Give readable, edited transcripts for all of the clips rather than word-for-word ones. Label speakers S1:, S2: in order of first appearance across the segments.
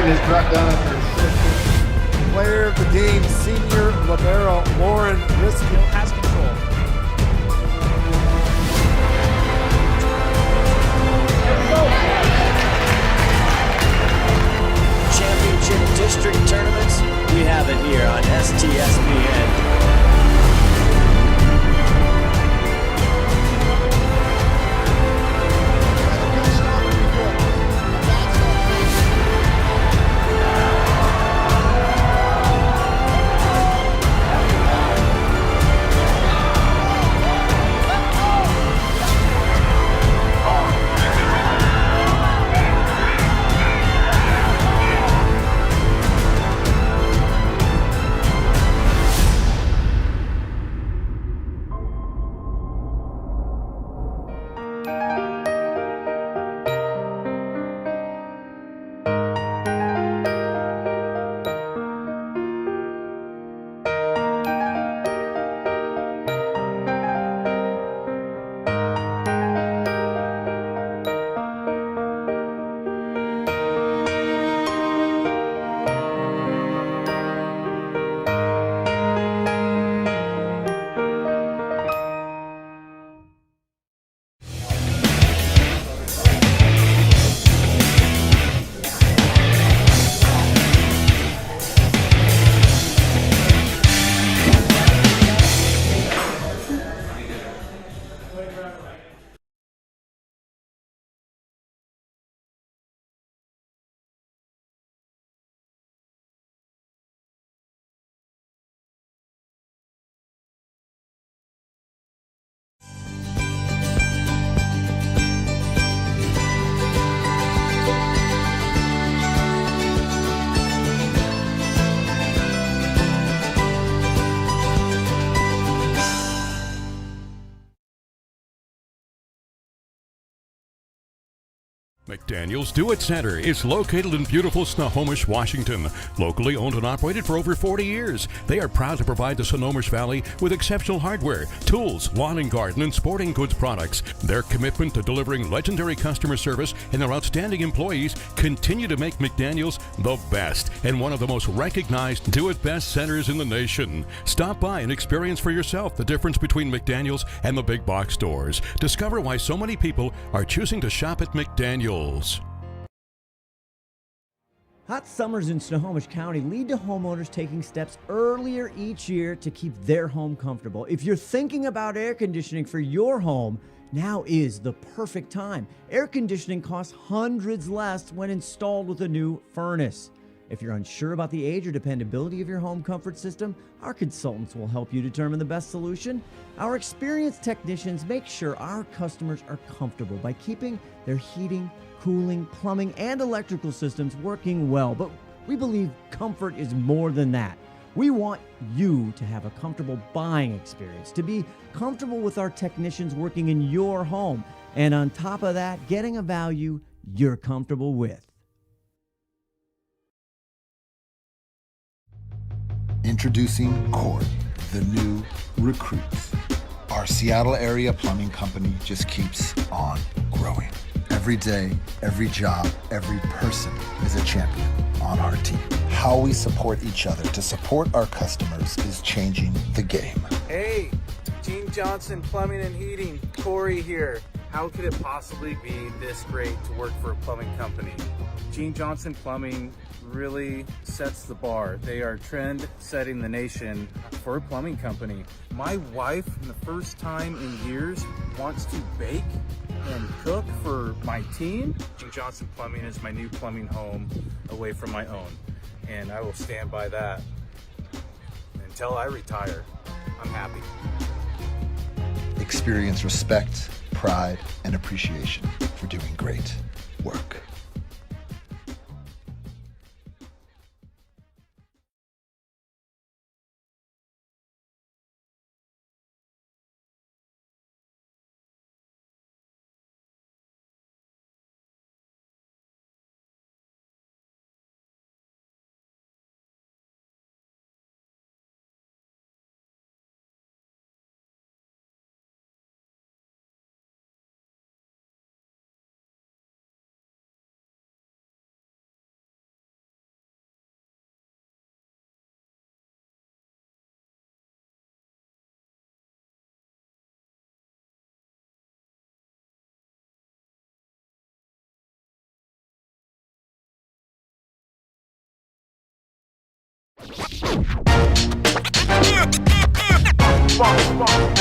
S1: getting his truck done at their assistant.
S2: Player of the game, senior libero Lauren Riskill
S3: has control.
S4: Championship district tournaments, we have it here on STSPN.
S5: Mcdaniels Do It Center is located in beautiful Snohomish, Washington. Locally owned and operated for over 40 years, they are proud to provide the Snohomish Valley with exceptional hardware, tools, lawn and garden, and sporting goods products. Their commitment to delivering legendary customer service and their outstanding employees continue to make Mcdaniels the best and one of the most recognized do-it-best centers in the nation. Stop by and experience for yourself the difference between Mcdaniels and the big box stores. Discover why so many people are choosing to shop at Mcdaniels.
S6: Hot summers in Snohomish County lead to homeowners taking steps earlier each year to keep their home comfortable. If you're thinking about air conditioning for your home, now is the perfect time. Air conditioning costs hundreds less when installed with a new furnace. If you're unsure about the age or dependability of your home comfort system, our consultants will help you determine the best solution. Our experienced technicians make sure our customers are comfortable by keeping their heating, cooling, plumbing, and electrical systems working well. But we believe comfort is more than that. We want you to have a comfortable buying experience, to be comfortable with our technicians working in your home, and on top of that, getting a value you're comfortable with.
S7: Introducing Cord, the new Recruit. Our Seattle area plumbing company just keeps on growing. Every day, every job, every person is a champion on our team. How we support each other to support our customers is changing the game.
S8: Hey, Gene Johnson Plumbing and Heating, Corey here. How could it possibly be this great to work for a plumbing company? Gene Johnson Plumbing really sets the bar. They are trend setting the nation for a plumbing company. My wife, for the first time in years, wants to bake and cook for my team. Gene Johnson Plumbing is my new plumbing home away from my own, and I will stand by that until I retire. I'm happy.
S7: Experience respect, pride, and appreciation for doing great work.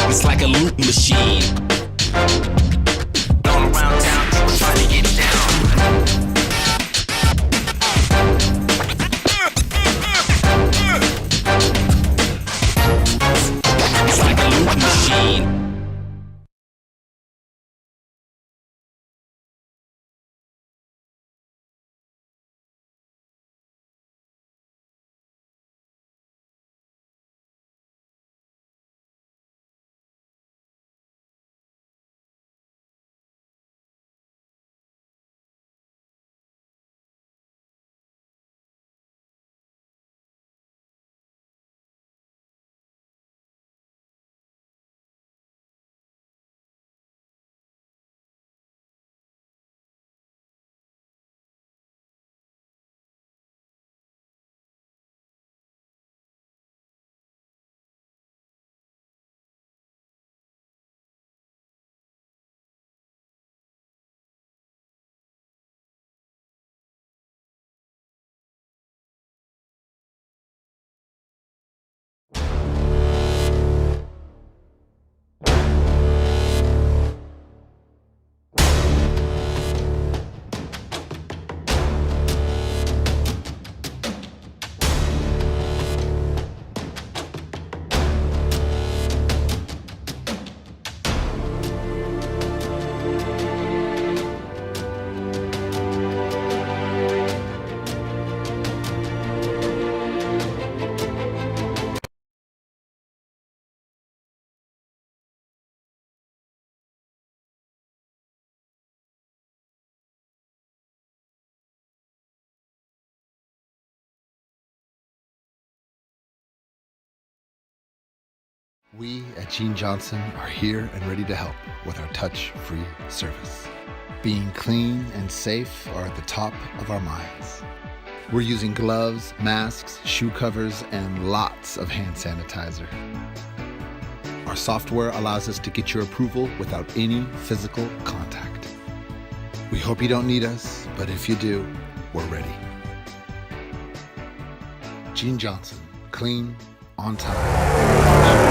S3: It's like a loot machine. All around town, people trying to get down. It's like a loot machine.
S7: We at Gene Johnson are here and ready to help with our touch-free service. Being clean and safe are at the top of our minds. We're using gloves, masks, shoe covers, and lots of hand sanitizer. Our software allows us to get your approval without any physical contact. We hope you don't need us, but if you do, we're ready. Gene Johnson, clean, on time.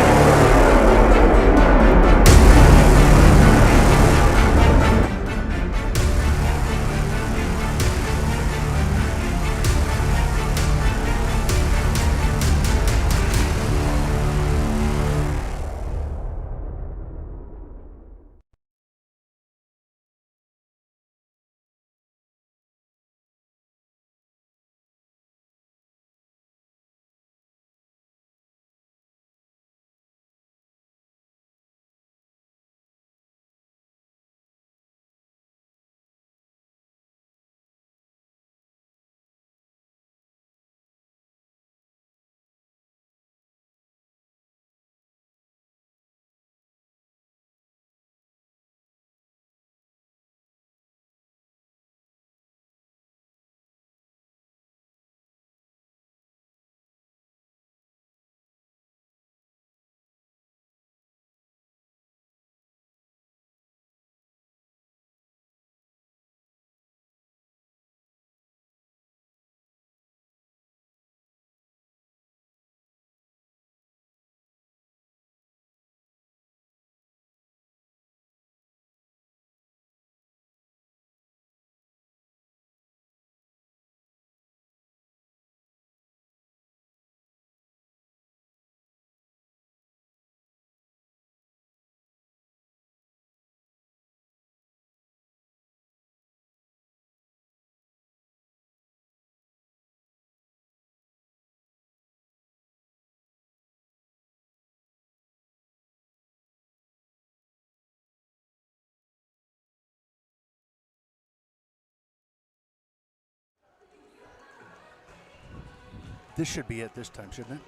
S2: This should be it this time, shouldn't it?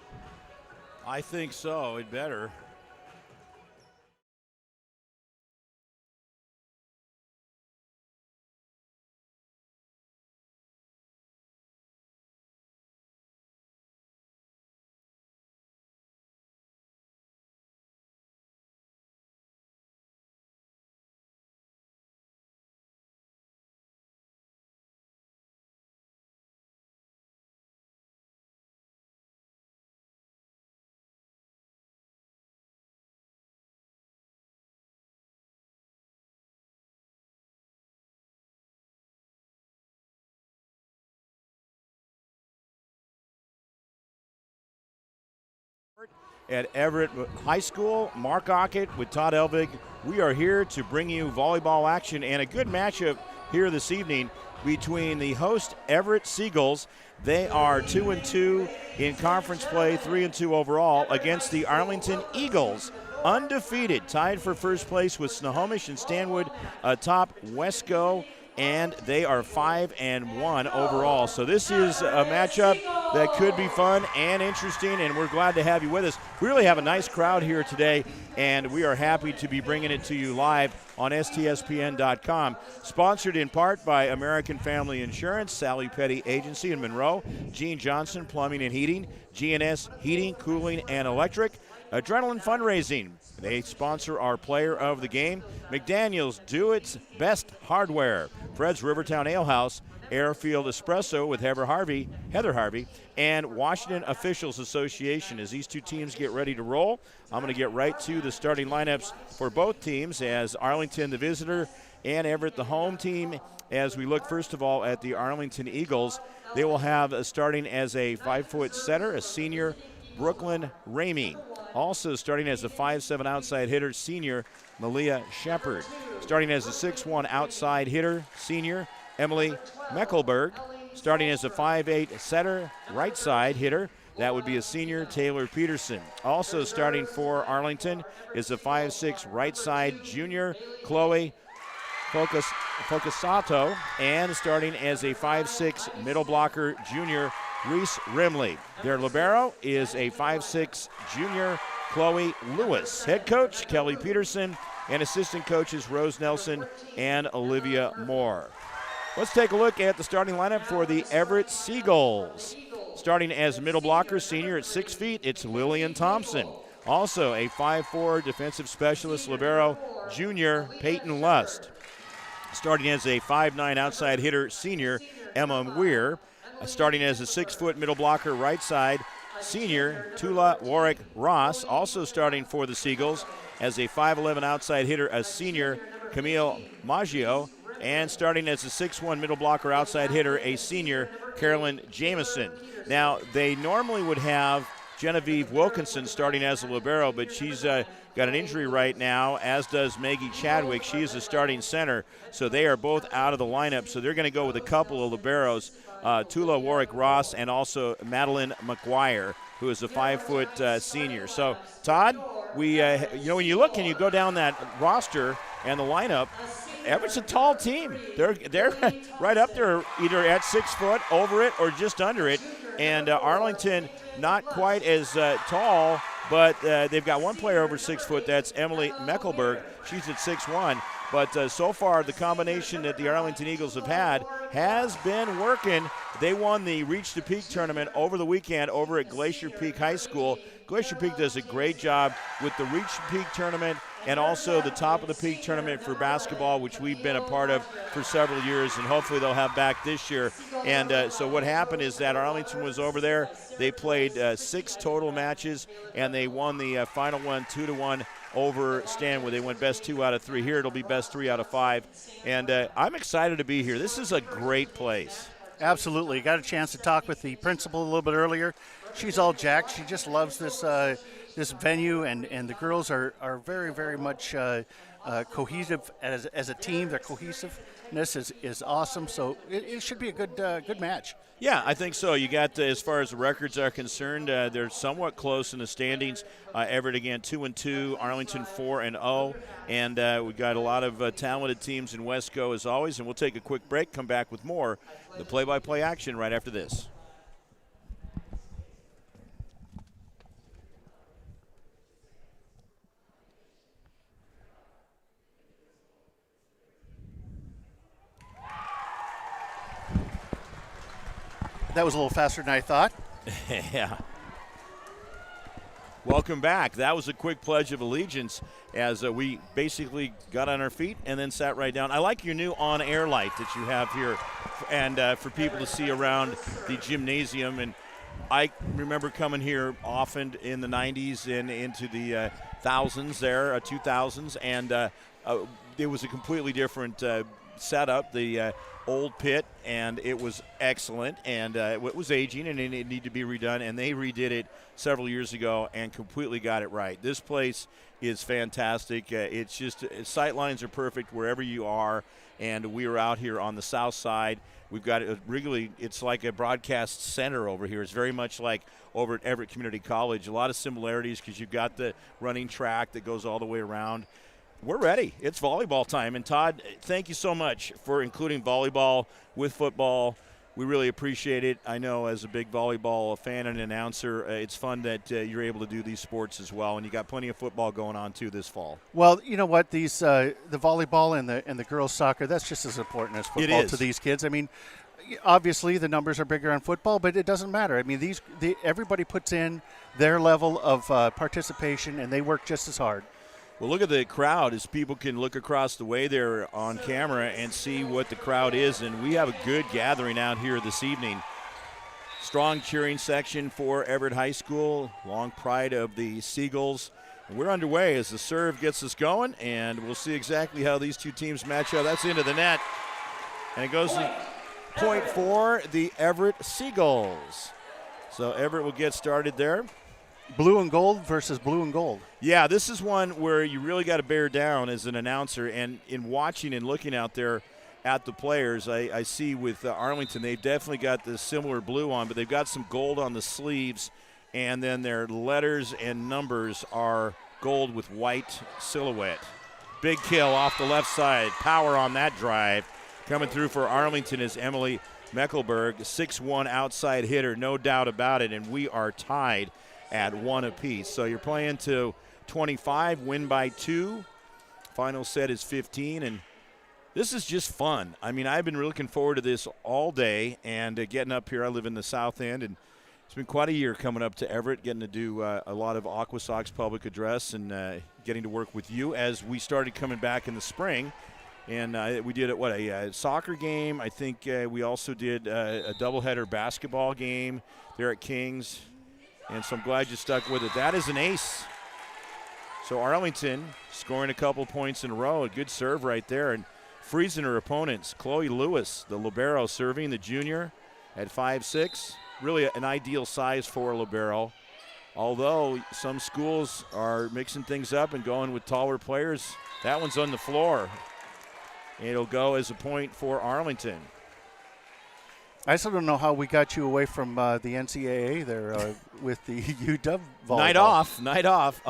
S9: I think so. It better. at Everett High School. Mark Ockett with Todd Elvig. We are here to bring you volleyball action and a good matchup here this evening between the host Everett Seagulls. They are 2-2 in conference play, 3-2 overall, against the Arlington Eagles, undefeated, tied for first place with Snohomish and Stanwood atop Wesco, and they are 5-1 overall. So this is a matchup that could be fun and interesting, and we're glad to have you with us. We really have a nice crowd here today, and we are happy to be bringing it to you live on STSPN.com. Sponsored in part by American Family Insurance, Sally Petty Agency in Monroe, Gene Johnson Plumbing and Heating, GNS Heating, Cooling, and Electric, Adrenaline Fundraising. They sponsor our player of the game. Mcdaniels, do its best hardware. Fred's Rivertown Ale House, Airfield Espresso with Heather Harvey, and Washington Officials Association. As these two teams get ready to roll, I'm going to get right to the starting lineups for both teams, as Arlington, the visitor, and Everett, the home team. As we look first of all at the Arlington Eagles, they will have starting as a 5-foot setter, a senior, Brooklyn Ramey. Also starting as a 5'7" outside hitter, senior Malia Shepard. Starting as a 6'1" outside hitter, senior Emily Meckelberg. Starting as a 5'8" setter, right side hitter, that would be a senior Taylor Peterson. Also starting for Arlington is a 5'6" right side junior Chloe Focusato, and starting as a 5'6" middle blocker junior Reese Rimley. Their libero is a 5'6" junior Chloe Lewis. Head coach Kelly Peterson, and assistant coaches Rose Nelson and Olivia Moore. Let's take a look at the starting lineup for the Everett Seagulls. Starting as middle blocker, senior at 6 feet, it's Lillian Thompson. Also a 5'4" defensive specialist libero junior Peyton Lust. Starting as a 5'9" outside hitter, senior Emma Weir. Starting as a 6-foot middle blocker, right side, senior Tula Warwick Ross. Also starting for the Seagulls as a 5'11" outside hitter, a senior Camille Maggio. And starting as a 6'1" middle blocker, outside hitter, a senior Carolyn Jameson. Now, they normally would have Genevieve Wilkinson starting as a libero, but she's got an injury right now, as does Maggie Chadwick. She is the starting center, so they are both out of the lineup. So they're going to go with a couple of liberos, Tula Warwick Ross and also Madeline McGuire, who is a 5-foot senior. So, Todd, we when you look and you go down that roster and the lineup, Everett's a tall team. They're right up there, either at 6 foot, over it, or just under it. And Arlington, not quite as tall, but they've got one player over 6 foot. That's Emily Meckelberg. She's at 6'1". But so far, the combination that the Arlington Eagles have had has been working. They won the Reach to Peak tournament over the weekend over at Glacier Peak High School. Glacier Peak does a great job with the Reach to Peak tournament and also the Top of the Peak tournament for basketball, which we've been a part of for several years, and hopefully they'll have back this year. And so what happened is that Arlington was over there. They played 6 total matches, and they won the final one 2-1 over Stanwood. They went best 2 out of 3. Here it'll be best 3 out of 5. And I'm excited to be here. This is a great place.
S10: Absolutely. Got a chance to talk with the principal a little bit earlier. She's all jacked. She just loves this this venue, and the girls are very, very much cohesive as a team. Their cohesiveness is awesome. So it should be a good match.
S9: Yeah, I think so. You got, as far as the records are concerned, they're somewhat close in the standings. Everett, again, 2-2, Arlington 4-0, and we've got a lot of talented teams in Wesco, as always, and we'll take a quick break, come back with more the play-by-play action right after this.
S10: That was a little faster than I thought.
S9: Yeah. Welcome back. That was a quick pledge of allegiance as we basically got on our feet and then sat right down. I like your new on-air light that you have here, and for people to see around the gymnasium. And I remember coming here often in the 90s and into the thousands there, 2000s, and it was a completely different set up the old pit, and it was excellent, and it was aging, and it needed to be redone, and they redid it several years ago and completely got it right. This place is fantastic. It's just sight lines are perfect wherever you are, and we are out here on the south side. We've got it's like a broadcast center over here. It's very much like over at Everett Community College. A lot of similarities because you've got the running track that goes all the way around. We're ready. It's volleyball time. And, Todd, thank you so much for including volleyball with football. We really appreciate it. I know as a big volleyball fan and announcer, it's fun that you're able to do these sports as well. And you got plenty of football going on, too, this fall.
S10: Well, you know what? These the volleyball and the girls' soccer, that's just as important as football to these kids. I mean, obviously the numbers are bigger on football, but it doesn't matter. I mean, everybody puts in their level of participation, and they work just as hard.
S9: Well, look at the crowd as people can look across the way there on camera and see what the crowd is. And we have a good gathering out here this evening. Strong cheering section for Everett High School, long pride of the Seagulls. And we're underway as the serve gets us going, and we'll see exactly how these two teams match up. That's into the net. And it goes to point for the Everett Seagulls. So Everett will get started there.
S10: Blue and gold versus blue and gold.
S9: Yeah, this is one where you really got to bear down as an announcer. And in watching and looking out there at the players, I see with Arlington, they've definitely got the similar blue on, but they've got some gold on the sleeves. And then their letters and numbers are gold with white silhouette. Big kill off the left side. Power on that drive. Coming through for Arlington is Emily Meckelberg, 6'1" outside hitter, no doubt about it. And we are tied at 1 apiece. So you're playing to 25, win by 2. Final set is 15, and this is just fun. I mean, I've been really looking forward to this all day, and getting up here. I live in the South End, and it's been quite a year coming up to Everett, getting to do a lot of Aqua Sox public address and getting to work with you as we started coming back in the spring. And we did a soccer game. I think we also did a doubleheader basketball game there at Kings. And so I'm glad you stuck with it. That is an ace. So Arlington scoring a couple points in a row. A good serve right there. And freezing her opponents. Chloe Lewis, the libero, serving the junior at 5'6". Really an ideal size for a libero. Although some schools are mixing things up and going with taller players. That one's on the floor. And it'll go as a point for Arlington.
S10: I still don't know how we got you away from the NCAA there with the UW volleyball.
S9: Night off.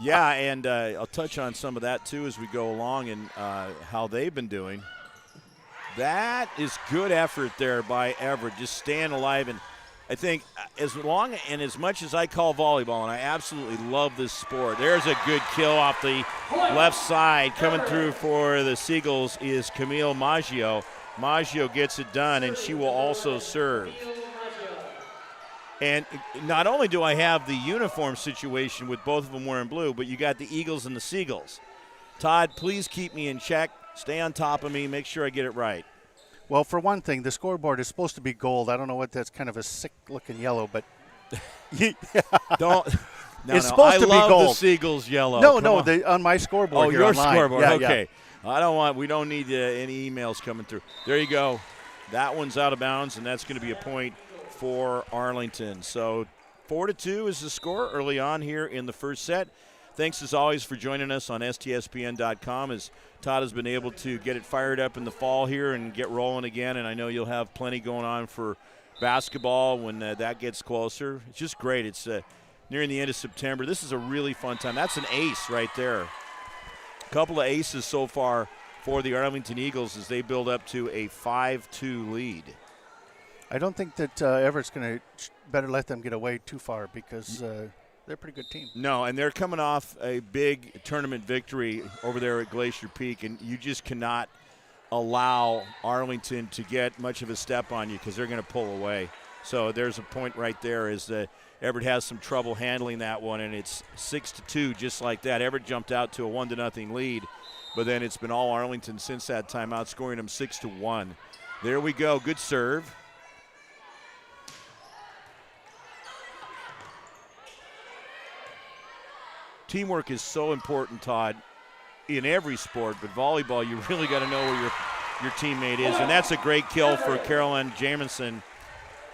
S9: Yeah, and I'll touch on some of that, too, as we go along and how they've been doing. That is good effort there by Everett, just staying alive. And I think as long and as much as I call volleyball, and I absolutely love this sport, there's a good kill off the left side. Coming through for the Seagulls is Camille Maggio. Maggio gets it done, and she will also serve. And not only do I have the uniform situation with both of them wearing blue, but you got the Eagles and the Seagulls. Todd, please keep me in check. Stay on top of me. Make sure I get it right.
S10: Well, for one thing, the scoreboard is supposed to be gold. I don't know what that's kind of a sick-looking yellow, but
S9: don't. No,
S10: it's supposed to be gold.
S9: I love the Seagulls yellow.
S10: No, on my scoreboard.
S9: Oh,
S10: here
S9: your
S10: online.
S9: scoreboard.
S10: Yeah,
S9: okay.
S10: Yeah.
S9: We don't need any emails coming through. There you go. That one's out of bounds, and that's going to be a point for Arlington. So 4-2 is the score early on here in the first set. Thanks, as always, for joining us on STSPN.com as Todd has been able to get it fired up in the fall here and get rolling again. And I know you'll have plenty going on for basketball when that gets closer. It's just great. It's nearing the end of September. This is a really fun time. That's an ace right there. Couple of aces so far for the Arlington Eagles as they build up to a 5-2 lead.
S10: I don't think that Everett's going to better let them get away too far because they're a pretty good team.
S9: No, and they're coming off a big tournament victory over there at Glacier Peak, and you just cannot allow Arlington to get much of a step on you because they're going to pull away. So there's a point right there as Everett has some trouble handling that one, and it's 6-2 just like that. Everett jumped out to a 1-0 lead, but then it's been all Arlington since that time, outscoring them 6-1. There we go. Good serve. Teamwork is so important, Todd. in every sport, but volleyball, you really got to know where your teammate is. And that's a great kill for Caroline Jamison,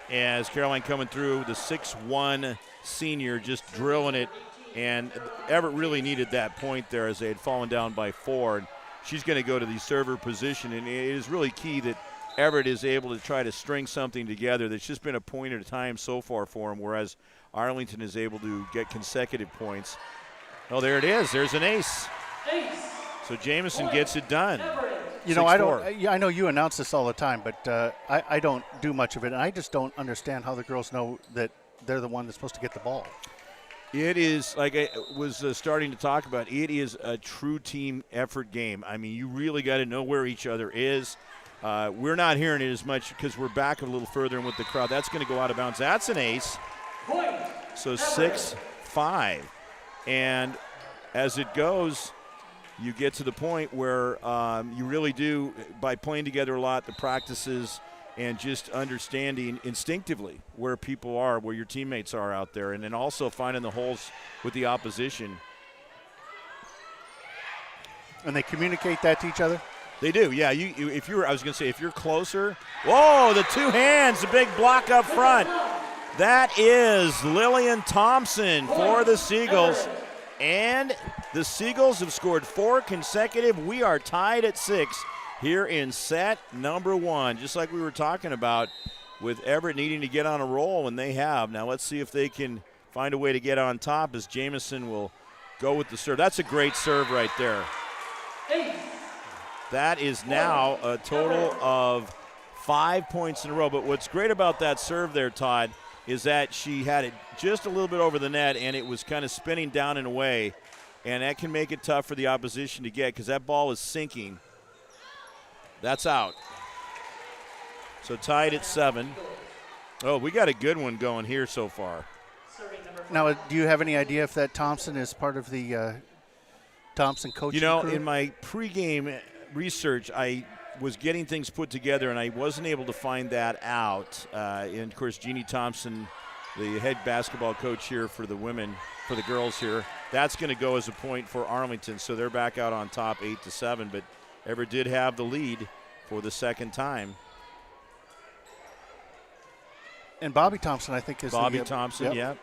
S9: as Caroline coming through, the 6'1" senior, just drilling it. And Everett really needed that point there as they had fallen down by 4. And she's going to go to the server position, and it is really key that Everett is able to try to string something together that's just been a point at a time so far for him, whereas Arlington is able to get consecutive points. Oh, there it is. There's an ace. So Jamison gets it done.
S10: You know, I know you announce this all the time, but I don't do much of it, and I just don't understand how the girls know that they're the one that's supposed to get the ball.
S9: It is, like I was starting to talk about, it is a true team effort game. I mean, you really got to know where each other is. We're not hearing it as much because we're back a little further in with the crowd. That's going to go out of bounds. That's an ace. So 6-5. And as it goes, you get to the point where you really do, by playing together a lot, the practices, and just understanding instinctively where people are, where your teammates are out there, and then also finding the holes with the opposition.
S10: And they communicate that to each other?
S9: They do, yeah. I was going to say, if you're closer, whoa, the two hands, the big block up front. That is Lillian Thompson for the Seagulls. And the Seagulls have scored 4 consecutive. We are tied at 6 here in set number 1, just like we were talking about with Everett needing to get on a roll, and they have. Now let's see if they can find a way to get on top as Jamison will go with the serve. That's a great serve right there. That is now a total of 5 points in a row. But what's great about that serve there, Todd, is that she had it just a little bit over the net, and it was kind of spinning down and away, and that can make it tough for the opposition to get because that ball is sinking. That's out. So tied at 7. Oh, we got a good one going here so far.
S10: Now, do you have any idea if that Thompson is part of the Thompson coaching crew?
S9: In my pregame research, I was getting things put together, and I wasn't able to find that out. And, of course, Jeannie Thompson, the head basketball coach here for the women, for the girls here, that's going to go as a point for Arlington. So they're back out on top 8-7, but Everett did have the lead for the second time.
S10: And Bobby Thompson, I think, is
S9: Bobby Thompson, yeah.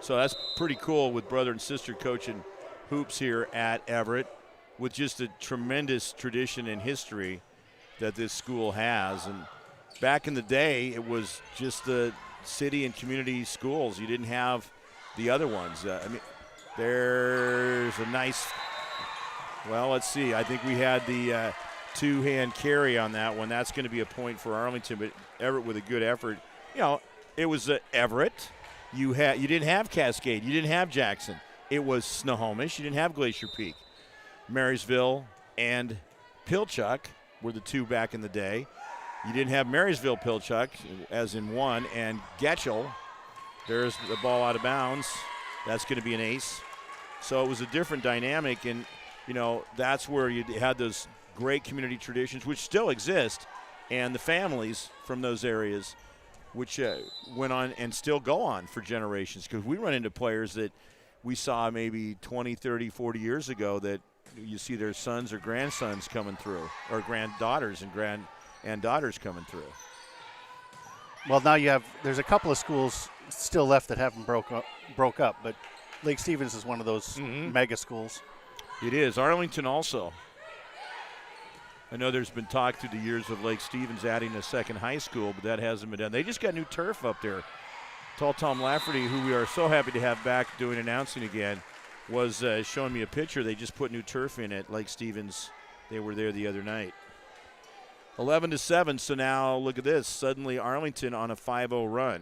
S9: So that's pretty cool with brother and sister coaching hoops here at Everett, with just a tremendous tradition and history that this school has. And back in the day, it was just the city and community schools. You didn't have the other ones. There's a nice, well, let's see. I think we had the two-hand carry on that one. That's going to be a point for Arlington, but Everett with a good effort. You know, it was Everett. You didn't have Cascade. You didn't have Jackson. It was Snohomish. You didn't have Glacier Peak. Marysville and Pilchuck were the two back in the day. You didn't have Marysville Pilchuck, as in one, and Getchell. There's the ball out of bounds. That's going to be an ace. So it was a different dynamic, and, you know, that's where you had those great community traditions, which still exist, and the families from those areas, which went on and still go on for generations. Because we run into players that we saw maybe 20, 30, 40 years ago that you see their sons or grandsons coming through, or granddaughters and daughters coming through.
S10: Well, now there's a couple of schools still left that haven't broke up, but Lake Stevens is one of those mega schools.
S9: It is. Arlington also. I know there's been talk through the years of Lake Stevens adding a second high school, but that hasn't been done. They just got new turf up there. Tall Tom Lafferty, who we are so happy to have back doing announcing again, was showing me a picture. They just put new turf in at Lake Stevens. They were there the other night. 11-7, so now look at this. Suddenly Arlington on a 5-0 run.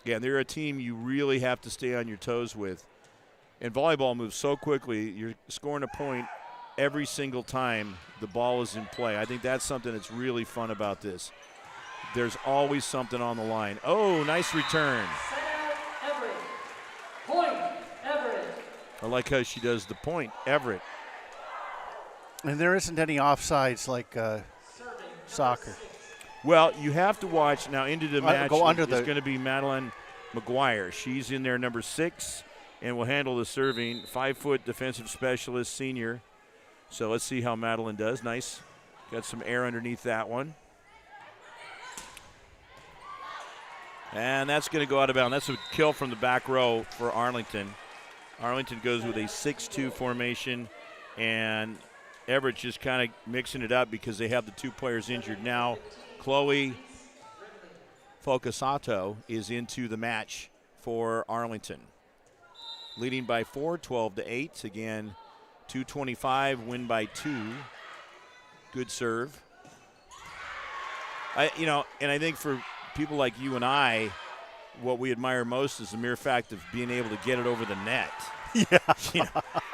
S9: Yeah, they're a team you really have to stay on your toes with. And volleyball moves so quickly. You're scoring a point every single time the ball is in play. I think that's something that's really fun about this. There's always something on the line. Oh, nice return.
S3: Everett. Point, Everett.
S9: I like how she does the point, Everett.
S10: And there isn't any offsides like soccer.
S9: Well, you have to watch now into the match.
S10: Go under
S9: is going to be Madeline McGuire. She's in there, number 6, and will handle the serving. 5-foot defensive specialist, senior. So let's see how Madeline does. Nice. Got some air underneath that one. And that's going to go out of bounds. That's a kill from the back row for Arlington. Arlington goes with a 6-2 formation, and Everett just kind of mixing it up because they have the 2 players injured now. Chloe Focasato is into the match for Arlington. Leading by 4, 12-8. Again, 2:25, win by 2. Good serve. And I think for people like you and I, what we admire most is the mere fact of being able to get it over the net.
S10: Yeah.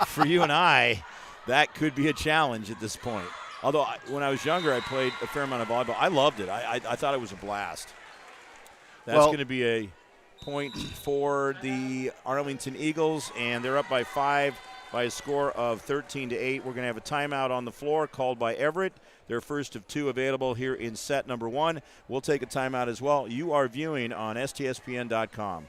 S9: For you and I, that could be a challenge at this point. Although when I was younger, I played a fair amount of volleyball. I loved it. I thought it was a blast. That's going to be a point for the Arlington Eagles, and they're up by 5 by a score of 13-8. We're going to have a timeout on the floor called by Everett. Their first of 2 available here in set number 1. We'll take a timeout as well. You are viewing on STSPN.com.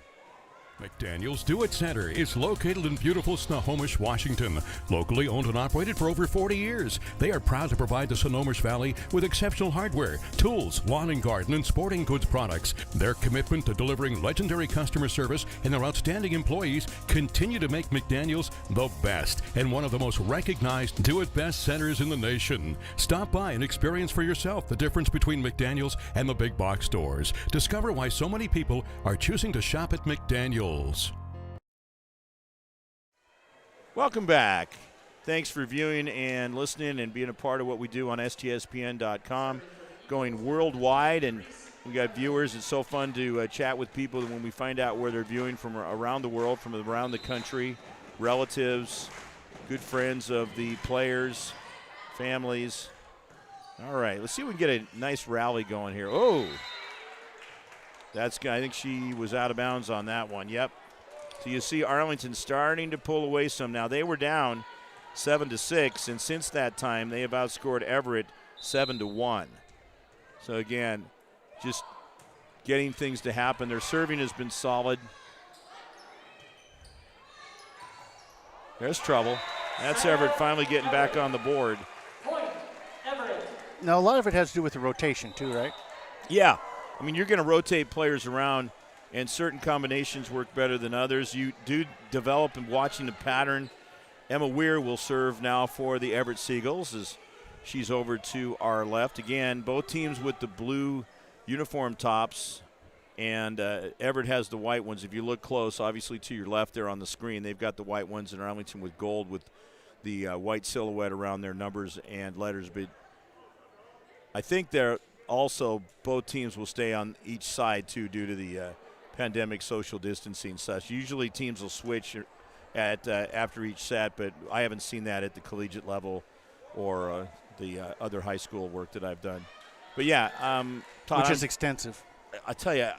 S5: Mcdaniels Do It Center is located in beautiful Snohomish, Washington. Locally owned and operated for over 40 years. They are proud to provide the Snohomish Valley with exceptional hardware, tools, lawn and garden, and sporting goods products. Their commitment to delivering legendary customer service and their outstanding employees continue to make Mcdaniels the best and one of the most recognized do-it-best centers in the nation. Stop by and experience for yourself the difference between Mcdaniels and the big box stores. Discover why so many people are choosing to shop at Mcdaniels.
S9: Welcome back. Thanks for viewing and listening and being a part of what we do on STSPN.com. Going worldwide, and we got viewers. It's so fun to chat with people when we find out where they're viewing from around the world, from around the country, relatives, good friends of the players, families. All right, let's see if we can get a nice rally going here. Oh! I think she was out of bounds on that one. Yep. So you see Arlington starting to pull away some. Now they were down 7-6, and since that time they have outscored Everett 7-1. So again, just getting things to happen. Their serving has been solid. There's trouble. That's Everett finally getting back on the board.
S10: Now a lot of it has to do with the rotation too, right?
S9: Yeah. I mean, you're going to rotate players around, and certain combinations work better than others. You do develop in watching the pattern. Emma Weir will serve now for the Everett Seagulls as she's over to our left. Again, both teams with the blue uniform tops, and Everett has the white ones. If you look close, obviously to your left there on the screen, they've got the white ones, and Arlington with gold with the white silhouette around their numbers and letters. But I think they're also, both teams will stay on each side, too, due to the pandemic social distancing and such. Usually teams will switch at after each set, but I haven't seen that at the collegiate level or the other high school work that I've done. But, yeah. Todd,
S10: which is extensive.
S9: I tell you,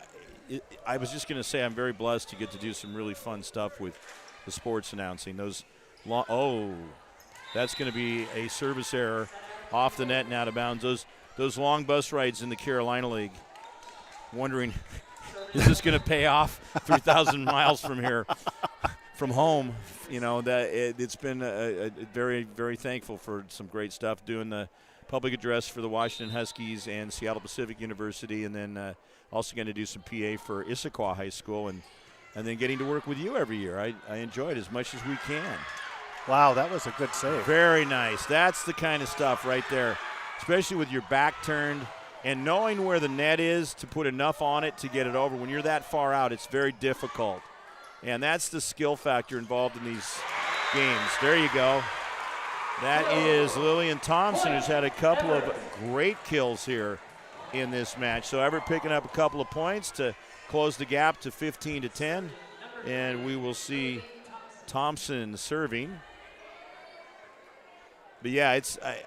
S9: I was just going to say I'm very blessed to get to do some really fun stuff with the sports announcing. That's going to be a service error off the net and out of bounds. Those long bus rides in the Carolina League, wondering, is this going to pay off 3,000 miles from here, from home? You know, it's been very, very thankful for some great stuff, doing the public address for the Washington Huskies and Seattle Pacific University, and then also going to do some PA for Issaquah High School, and then getting to work with you every year. I enjoy it as much as we can.
S10: Wow, that was a good save.
S9: Very nice. That's the kind of stuff right there. Especially with your back turned and knowing where the net is to put enough on it to get it over. When you're that far out, it's very difficult. And that's the skill factor involved in these games. There you go. That is Lillian Thompson, who's had a couple of great kills here in this match. So Everett picking up a couple of points to close the gap to 15-10. And we will see Thompson serving. But, yeah,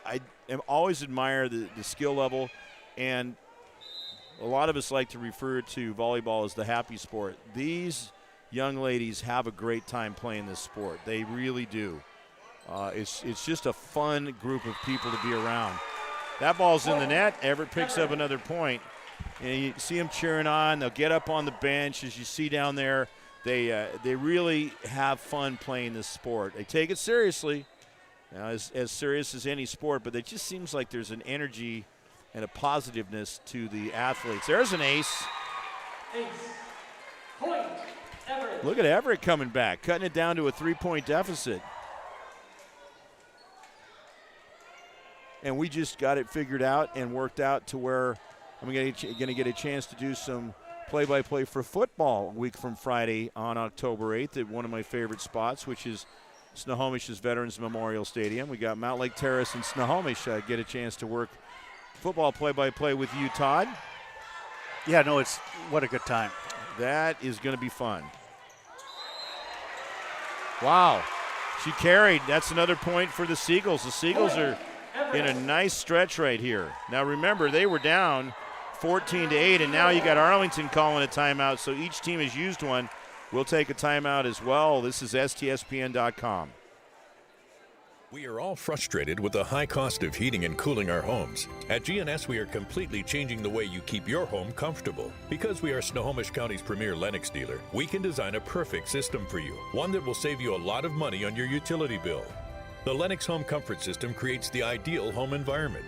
S9: I always admire the skill level, and a lot of us like to refer to volleyball as the happy sport. These young ladies have a great time playing this sport. They really do. It's just a fun group of people to be around. That ball's in the net. Everett picks up another point. And you see them cheering on. They'll get up on the bench, as you see down there, They really have fun playing this sport. They take it seriously, as serious as any sport, but it just seems like there's an energy and a positiveness to the athletes. There's an ace.
S3: Point, Everett.
S9: Look at Everett coming back, cutting it down to a 3-point deficit. And we just got it figured out and worked out to where I'm going to get a chance to do some play-by-play for football a week from Friday on October 8th at one of my favorite spots, which is Snohomish's Veterans Memorial Stadium. We got Mount Lake Terrace and Snohomish. I get a chance to work football play-by-play with you, Todd.
S10: Yeah, no, what a good time.
S9: That is going to be fun. Wow. She carried. That's another point for the Seagulls. The Seagulls are in a nice stretch right here. Now remember, they were down 14-8, and now you got Arlington calling a timeout, so each team has used one. We'll take a timeout as well. This is STSPN.com.
S11: We are all frustrated with the high cost of heating and cooling our homes. At GNS, we are completely changing the way you keep your home comfortable. Because we are Snohomish County's premier Lennox dealer, we can design a perfect system for you, one that will save you a lot of money on your utility bill. The Lennox Home Comfort System creates the ideal home environment.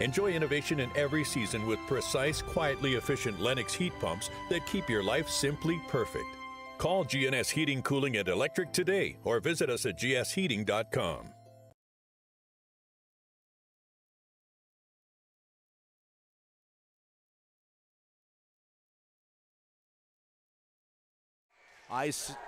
S11: Enjoy innovation in every season with precise, quietly efficient Lennox heat pumps that keep your life simply perfect. Call GNS Heating, Cooling, and Electric today or visit us at gsheating.com.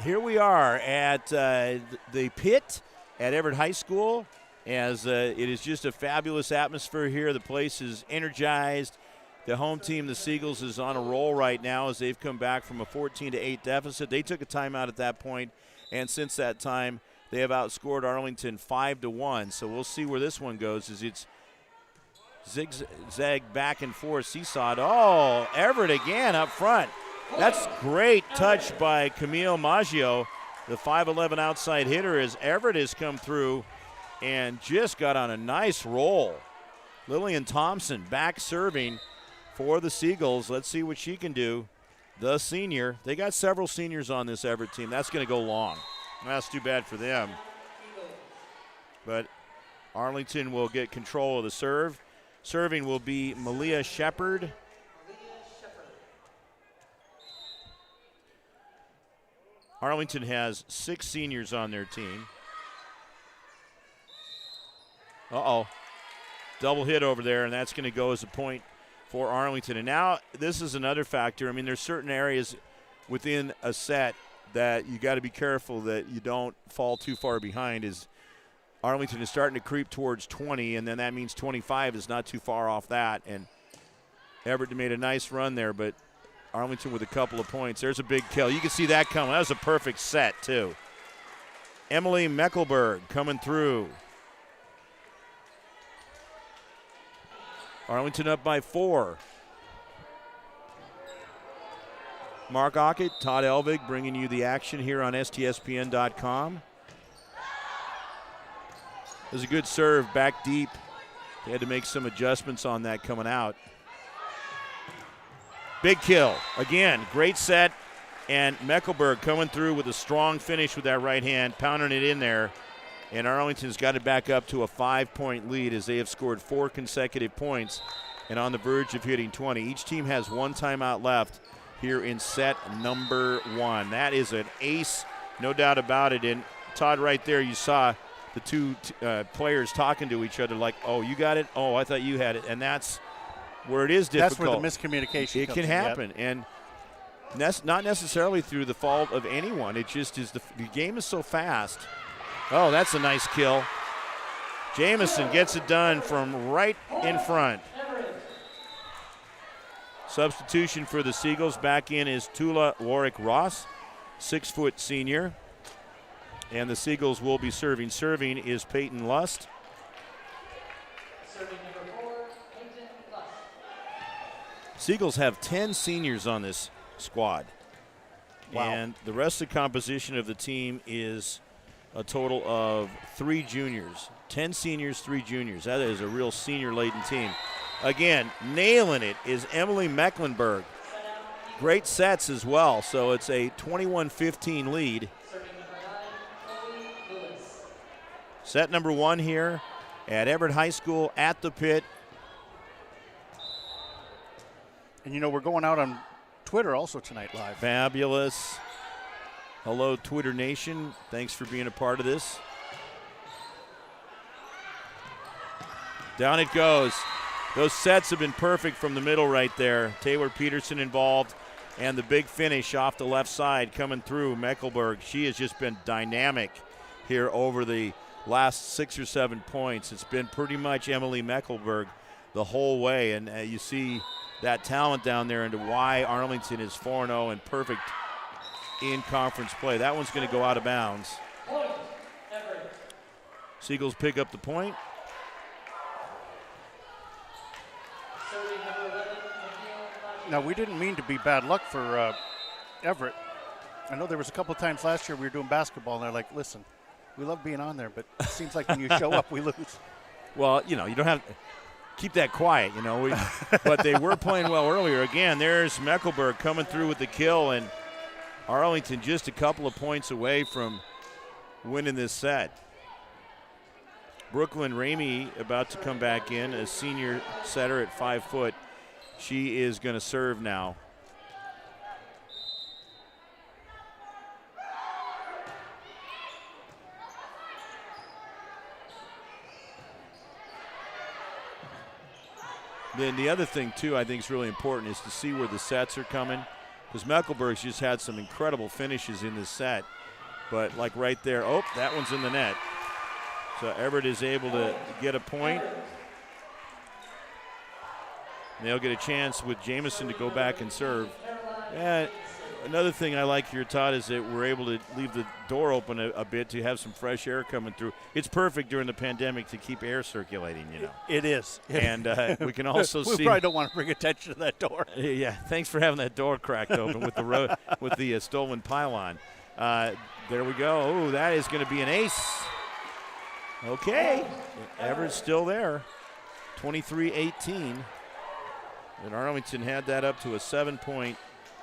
S9: Here we are at the pit at Everett High School, as it is just a fabulous atmosphere here. The place is energized. The home team, the Seagulls, is on a roll right now as they've come back from a 14-8 deficit. They took a timeout at that point, and since that time, they have outscored Arlington 5-1. So we'll see where this one goes as it's zigzag back and forth, seesawed. Oh, Everett again up front. That's great touch by Camille Maggio, the 5'11 outside hitter, as Everett has come through and just got on a nice roll. Lillian Thompson back serving for the Seagulls. Let's see what she can do. The senior. They got several seniors on this Everett team. That's going to go long. That's too bad for them. But Arlington will get control of the serve. Serving will be Malia Shepard. Arlington has 6 seniors on their team. Uh-oh. Double hit over there, and that's going to go as a point for Arlington. And now this is another factor. I mean, there's certain areas within a set that you got to be careful that you don't fall too far behind. As Arlington is starting to creep towards 20, and then that means 25 is not too far off that. And Everett made a nice run there, but Arlington with a couple of points. There's a big kill. You can see that coming. That was a perfect set, too. Emily Meckelberg coming through. Arlington up by 4. Mark Ockett, Todd Elvig bringing you the action here on STSPN.com. There's a good serve back deep. They had to make some adjustments on that coming out. Big kill. Again, great set. And Meckelberg coming through with a strong finish with that right hand, pounding it in there. And Arlington's got it back up to a 5-point lead as they have scored 4 consecutive points and on the verge of hitting 20. Each team has 1 timeout left here in set number 1. That is an ace, no doubt about it. And Todd, right there, you saw the two players talking to each other like, oh, you got it? Oh, I thought you had it. And that's where it is difficult.
S10: That's where the miscommunication
S9: it
S10: comes
S9: can
S10: in,
S9: happen.
S10: yep.
S9: And not necessarily through the fault of anyone. It just is the game is so fast. Oh, that's a nice kill. Jamison gets it done from right in front. Substitution for the Seagulls. Back in is Tula Warwick-Ross, 6-foot senior. And the Seagulls will be serving. Serving is Peyton Lust.
S3: Serving number 4, Peyton Lust.
S9: Seagulls have 10 seniors on this squad.
S10: Wow.
S9: And the rest of the composition of the team is a total of 3 juniors. 10 seniors, 3 juniors. That is a real senior-laden team. Again, nailing it is Emily Mecklenburg. Great sets as well, so it's a 21-15 lead. Set number 1 here at Everett High School at the pit.
S10: And, we're going out on Twitter also tonight live.
S9: Fabulous. Hello, Twitter Nation. Thanks for being a part of this. Down it goes. Those sets have been perfect from the middle right there. Taylor Peterson involved, and the big finish off the left side coming through Mecklenburg. She has just been dynamic here over the last 6 or 7 points. It's been pretty much Emily Mecklenburg the whole way, and you see that talent down there into why Arlington is 4-0 and perfect in conference play. That one's going to go out of bounds. Seagulls pick up the point.
S10: Now, we didn't mean to be bad luck for Everett. I know there was a couple of times last year we were doing basketball, and they're like, listen, we love being on there, but it seems like when you show up, we lose.
S9: Well, you don't have – keep that quiet, but they were playing well earlier. Again, there's Mecklenburg coming through with the kill, and Arlington just a couple of points away from winning this set. Brooklyn Ramey about to come back in, a senior setter at 5 foot. She is going to serve now. Then the other thing, too, I think is really important is to see where the sets are coming, because Mecklenburg's just had some incredible finishes in this set. But, like right there, oh, that one's in the net. So Everett is able to get a point. And they'll get a chance with Jamison to go back and serve. And another thing I like here, Todd, is that we're able to leave the door open a bit to have some fresh air coming through. It's perfect during the pandemic to keep air circulating,
S10: It is.
S9: And we can also see.
S10: We probably don't want to bring attention to that door.
S9: Yeah, thanks for having that door cracked open with the stolen pylon. There we go. Oh, that is going to be an ace. Okay. Everett's still there. 23-18. And Arlington had that up to a 7-point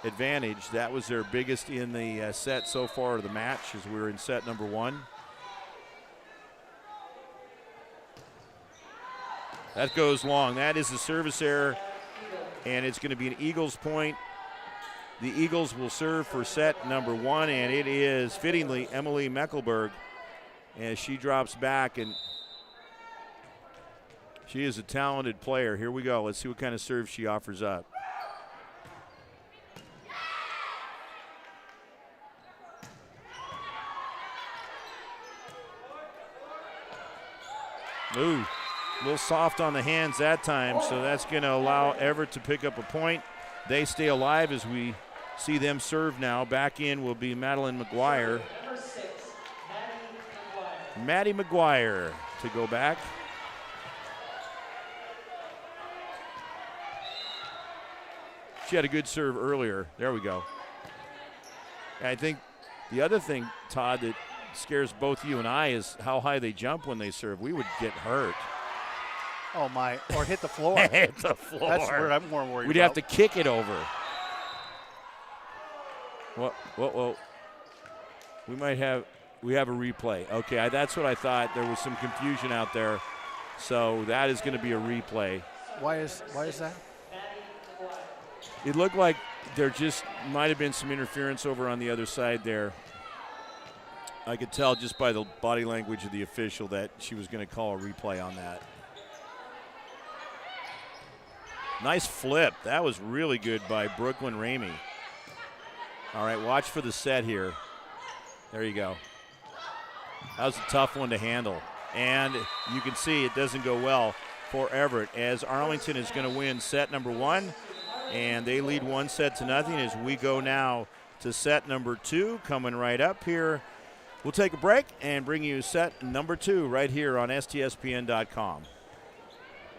S9: advantage. That was their biggest in the set so far of the match as we were in set number 1. That goes long. That is a service error, and it's going to be an Eagles point. The Eagles will serve for set number 1, and it is fittingly Emily Mecklenburg as she drops back, and she is a talented player. Here we go. Let's see what kind of serve she offers up. Ooh, a little soft on the hands that time, so that's going to allow Everett to pick up a point. They stay alive as we see them serve now. Back in will be Madeline McGuire. Maddie McGuire to go back. She had a good serve earlier. There we go. I think the other thing, Todd, that scares both you and I is how high they jump when they serve. We would get hurt.
S10: Oh, my. Or hit the floor.
S9: Hit the floor.
S10: That's where I'm more worried
S9: We'd
S10: about.
S9: have to kick it over. Whoa. We have a replay. Okay, that's what I thought. There was some confusion out there. So that is going to be a replay.
S10: Why is that?
S9: It looked like there just might have been some interference over on the other side there. I could tell just by the body language of the official that she was going to call a replay on that. Nice flip. That was really good by Brooklyn Ramey. All right, watch for the set here. There you go. That was a tough one to handle. And you can see it doesn't go well for Everett as Arlington is going to win set number 1. And they lead 1-0 as we go now to set number 2 coming right up here. We'll take a break and bring you set number 2 right here on STSPN.com.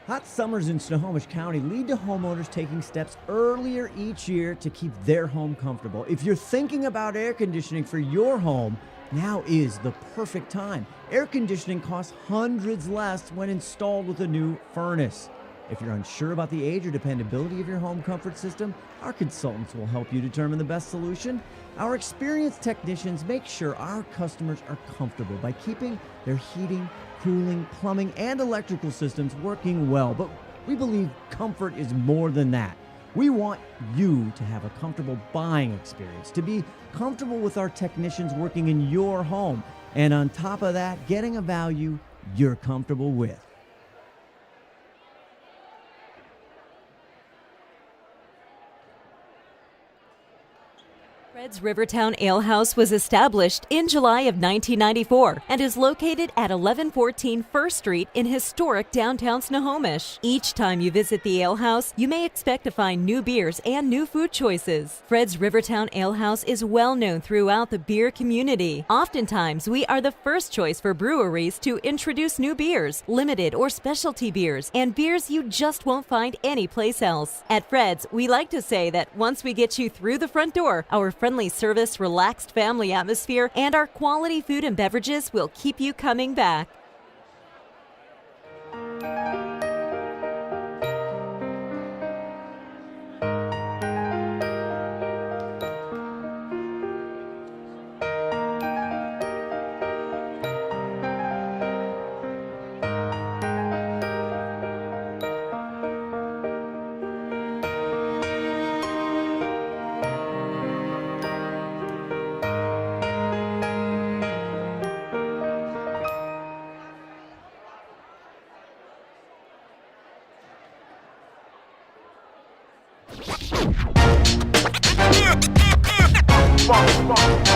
S6: Hot summers in Snohomish County lead to homeowners taking steps earlier each year to keep their home comfortable. If you're thinking about air conditioning for your home, now is the perfect time. Air conditioning costs hundreds less when installed with a new furnace. If you're unsure about the age or dependability of your home comfort system, our consultants will help you determine the best solution. Our experienced technicians make sure our customers are comfortable by keeping their heating, cooling, plumbing, and electrical systems working well. But we believe comfort is more than that. We want you to have a comfortable buying experience, to be comfortable with our technicians working in your home, and on top of that, getting a value you're comfortable with.
S12: Fred's Rivertown Ale House was established in July of 1994 and is located at 1114 First Street in historic downtown Snohomish. Each time you visit the ale house, you may expect to find new beers and new food choices. Fred's Rivertown Ale House is well known throughout the beer community. Oftentimes, we are the first choice for breweries to introduce new beers, limited or specialty beers, and beers you just won't find anyplace else. At Fred's, we like to say that once we get you through the front door, our friendly service, relaxed family atmosphere, and our quality food and beverages will keep you coming back.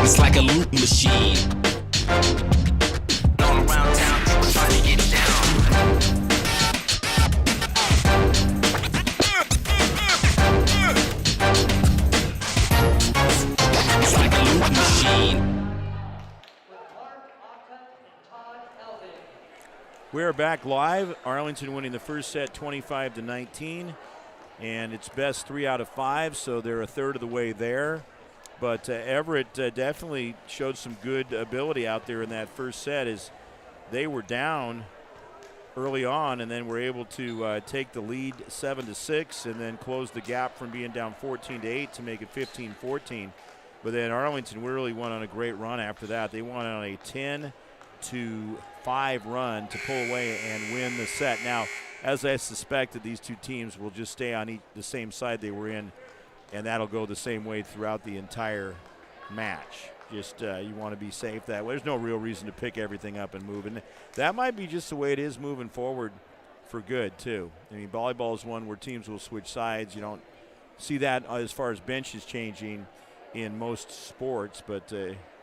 S3: It's like a loop machine. All around town, people trying to get down. It's like a loop machine.
S9: We're back live. Arlington winning the first set 25-19. And it's best 3 out of 5, so they're a third of the way there. But Everett definitely showed some good ability out there in that first set as they were down early on and then were able to take the lead 7-6 and then close the gap from being down 14-8 to make it 15-14. But then Arlington really went on a great run after that. They went on a 10-5 run to pull away and win the set. Now, as I suspected, these two teams will just stay on the same side they were in, and that'll go the same way throughout the entire match. Just you want to be safe that way. There's no real reason to pick everything up and move. And that might be just the way it is moving forward for good, too. I mean, volleyball is one where teams will switch sides. You don't see that as far as benches changing in most sports, but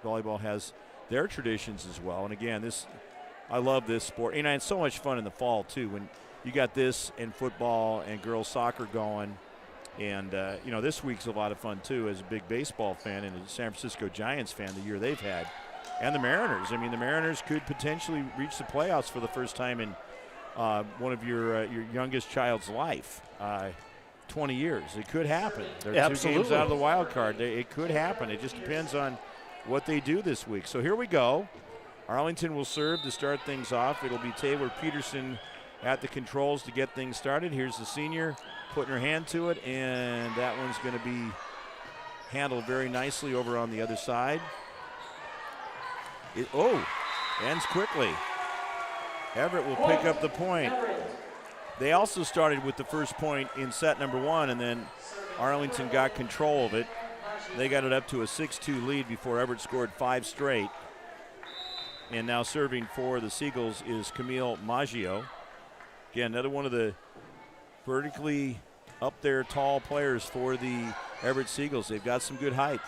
S9: volleyball has their traditions as well. And, again, I love this sport. And it's so much fun in the fall, too, when you got this and football and girls soccer going. And, this week's a lot of fun, too, as a big baseball fan and a San Francisco Giants fan, the year they've had. And the Mariners. I mean, the Mariners could potentially reach the playoffs for the first time in one of your youngest child's life. 20 years. It could happen. They're 2 games out of the wild card. It could happen. It just depends on what they do this week. So here we go. Arlington will serve to start things off. It'll be Taylor Peterson at the controls to get things started. Here's the senior putting her hand to it, and that one's going to be handled very nicely over on the other side. Ends quickly. Everett will pick up the point. They also started with the first point in set number 1, and then Arlington got control of it. They got it up to a 6-2 lead before Everett scored 5 straight. And now serving for the Seagulls is Camille Maggio. Again, another one of the vertically up there tall players for the Everett Seagulls. They've got some good height.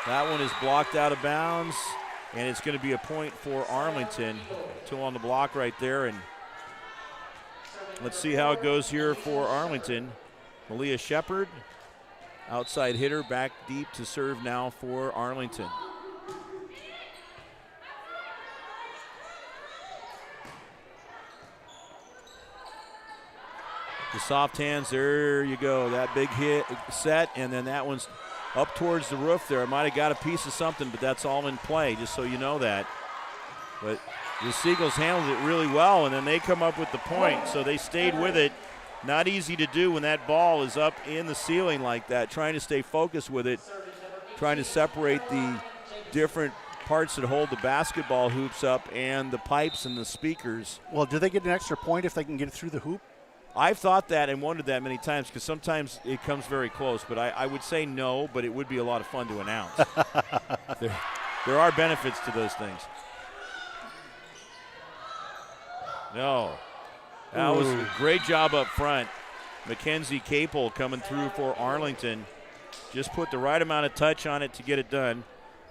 S9: That one is blocked out of bounds, and it's going to be a point for Arlington. 2 on the block right there, and let's see how it goes here for Arlington. Malia Shepard, outside hitter, back deep to serve now for Arlington. The soft hands, there you go. That big hit set, and then that one's up towards the roof there. I might have got a piece of something, but that's all in play, just so you know that. But The Seagulls handled it really well, and then they come up with the point, so they stayed with it. Not easy to do when that ball is up in the ceiling like that, trying to stay focused with it, trying to separate the different parts that hold the basketball hoops up and the pipes and the speakers.
S10: Well, do they get an extra point if they can get it through the hoop?
S9: I've thought that and wondered that many times because sometimes it comes very close, but I would say no, but it would be a lot of fun to announce. There are benefits to those things. No. That was a great job up front. Mackenzie Capel coming through for Arlington. Just put the right amount of touch on it to get it done.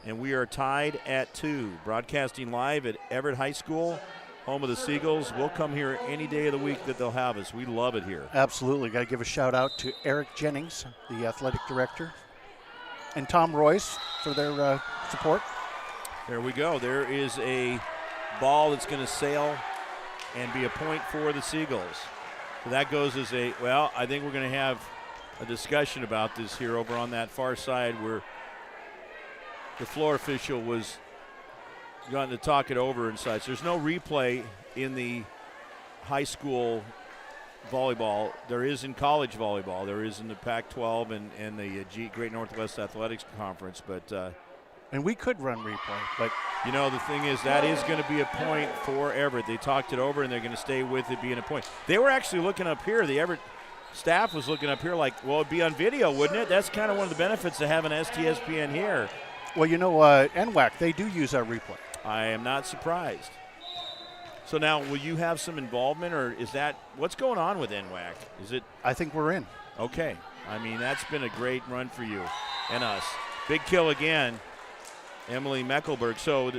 S9: And we are tied at 2. Broadcasting live at Everett High School, home of the Seagulls. We'll come here any day of the week that they'll have us. We love it here.
S10: Absolutely. Got to give a shout out to Eric Jennings, the athletic director, and Tom Royce for their support.
S9: There we go. There is a ball that's going to sail and be a point for the Seagulls. So that goes as a, well, I think we're going to have a discussion about this here over on that far side where the floor official was going to talk it over and such. There's no replay in the high school volleyball. There is in college volleyball. There is in the Pac-12 and the Great Northwest Athletics Conference. But
S10: and we could run replay, but
S9: you know, the thing is that is going to be a point for Everett. They talked it over and they're going to stay with it being a point. They were actually looking up here. The Everett staff was looking up here like, well, it'd be on video, wouldn't it? That's kind of one of the benefits of having STSPN here.
S10: Well, you know, NWAC, they do use our replay.
S9: I am not surprised. So now, will you have some involvement, or is that what's going on with NWAC? Is it?
S10: I think we're in.
S9: Okay. I mean, that's been a great run for you and us. Big kill again, Emily Meckelberg. So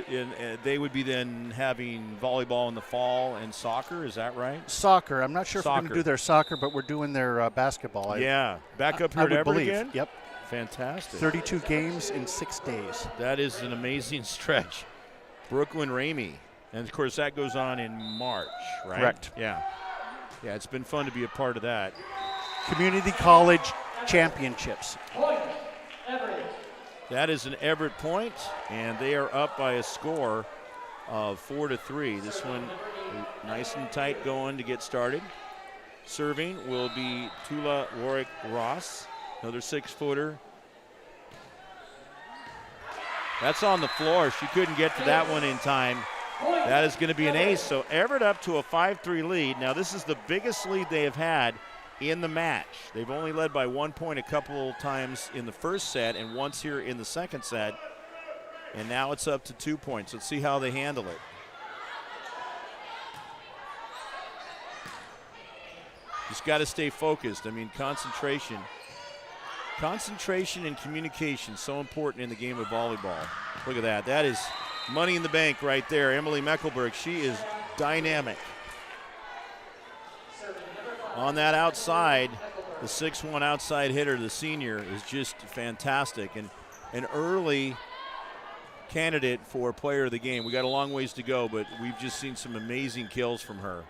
S9: they would be then having volleyball in the fall and soccer. Is that right?
S10: Soccer. I'm not sure if we're going to do their soccer, but we're doing their basketball.
S9: Yeah. Back up here at Everett again?
S10: Yep.
S9: Fantastic.
S10: 32 games in 6 days.
S9: That is an amazing stretch. Brooklyn Ramey. And, of course, that goes on in March, right?
S10: Correct.
S9: Yeah. Yeah, it's been fun to be a part of that.
S10: Community College Championships.
S9: That is an Everett point, and they are up by a score of 4-3. This one nice and tight going to get started. Serving will be Tula Warwick-Ross, another 6-footer. That's on the floor. She couldn't get to that one in time. That is going to be an ace. So Everett up to a 5-3 lead. Now this is the biggest lead they have had in the match. They've only led by 1 point a couple times in the first set and once here in the second set. And now it's up to 2 points. Let's see how they handle it. Just got to stay focused. I mean, concentration. Concentration and communication, so important in the game of volleyball. Look at that. That is money in the bank right there. Emily Meckelberg, she is dynamic. On that outside, the 6'1" outside hitter, the senior, is just fantastic. And an early candidate for player of the game. We got a long ways to go, but we've just seen some amazing kills from her.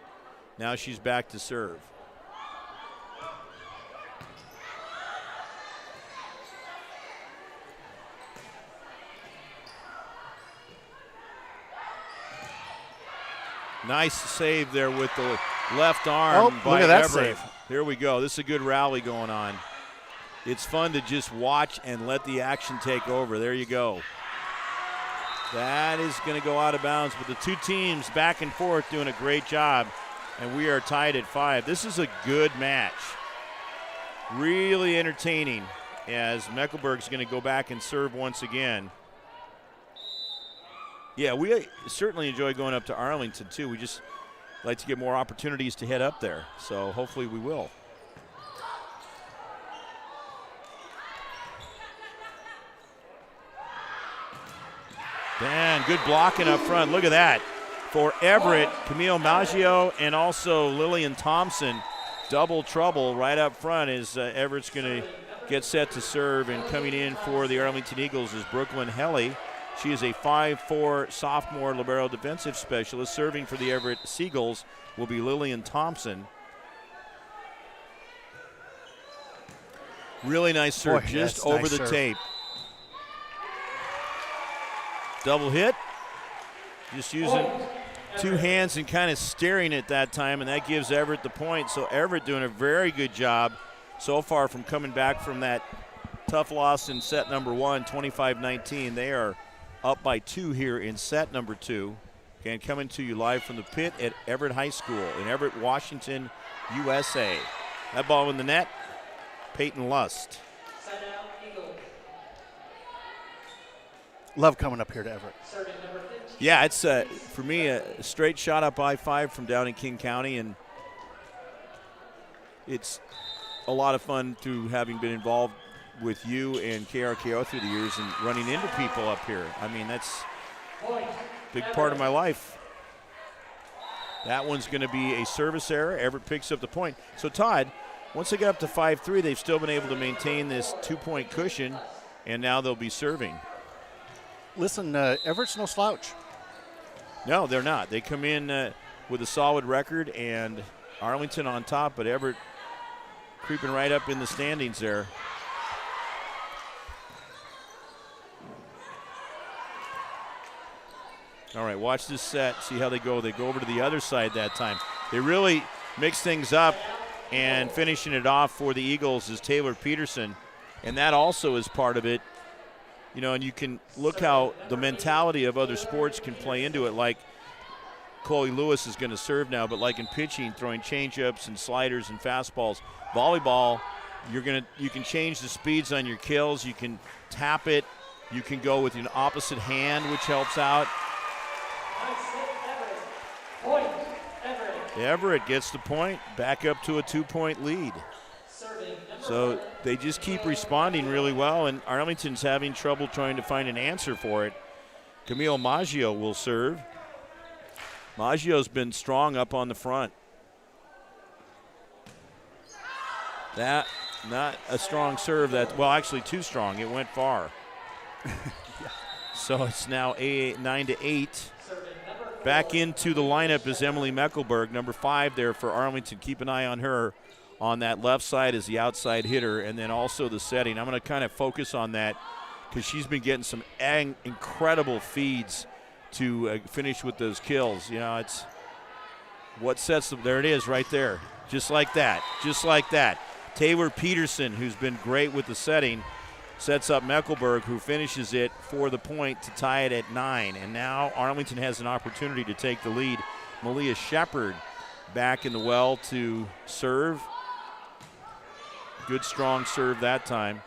S9: Now she's back to serve. Nice save there with the left arm by
S10: look at that
S9: Everett.
S10: save.
S9: Here we go. This is a good rally going on. It's fun to just watch and let the action take over. There you go. That is going to go out of bounds, but the two teams back and forth doing a great job, and we are tied at 5. This is a good match. Really entertaining as Meckelberg's going to go back and serve once again. Yeah, we certainly enjoy going up to Arlington, too. We just like to get more opportunities to head up there, so hopefully we will. Dan, good blocking up front. Look at that. For Everett, Camille Maggio and also Lillian Thompson. Double trouble right up front as Everett's going to get set to serve, and coming in for the Arlington Eagles is Brooklyn Helly. She is a 5'4" sophomore libero defensive specialist. Serving for the Everett Seagulls will be Lillian Thompson. Really nice serve, just over the tape. Double hit. Just using two hands and kind of staring at that time, and that gives Everett the point. So Everett doing a very good job so far from coming back from that tough loss in set number 1, 25-19. They are up by 2 here in set number 2. Again, coming to you live from the pit at Everett High School in Everett, Washington, USA. That ball in the net, Peyton Lust.
S10: Love coming up here to Everett.
S9: Yeah, it's for me a straight shot up I-5 from down in King County, and it's a lot of fun through having been involved with you and KRKO through the years and running into people up here. I mean, that's a big part of my life. That one's going to be a service error. Everett picks up the point. So, Todd, once they get up to 5-3, they've still been able to maintain this 2-point cushion, and now they'll be serving.
S10: Listen, Everett's no slouch.
S9: No, they're not. They come in with a solid record, and Arlington on top, but Everett creeping right up in the standings there. All right, watch this set, see how they go. They go over to the other side that time. They really mix things up, and finishing it off for the Eagles is Taylor Peterson, and that also is part of it. You know, and you can look how the mentality of other sports can play into it. Like Chloe Lewis is going to serve now, but like in pitching, throwing changeups and sliders and fastballs. Volleyball, you can change the speeds on your kills. You can tap it. You can go with an opposite hand, which helps out. Everett gets the point, back up to a 2-point lead. So they just keep responding really well, and Arlington's having trouble trying to find an answer for it. Camille Maggio will serve. Maggio's been strong up on the front. That, not a strong serve. Well, actually too strong. It went far. So it's now 9-8. Back into the lineup is Emily Meckelberg, number 5 there for Arlington. Keep an eye on her. On that left side is the outside hitter, and then also the setting. I'm going to kind of focus on that because she's been getting some incredible feeds to finish with those kills. You know, it's what sets them. There it is right there. Just like that. Just like that. Taylor Peterson, who's been great with the setting, sets up Meckelberg, who finishes it for the point to tie it at 9. And now Arlington has an opportunity to take the lead. Malia Shepard back in the well to serve. Good, strong serve that time.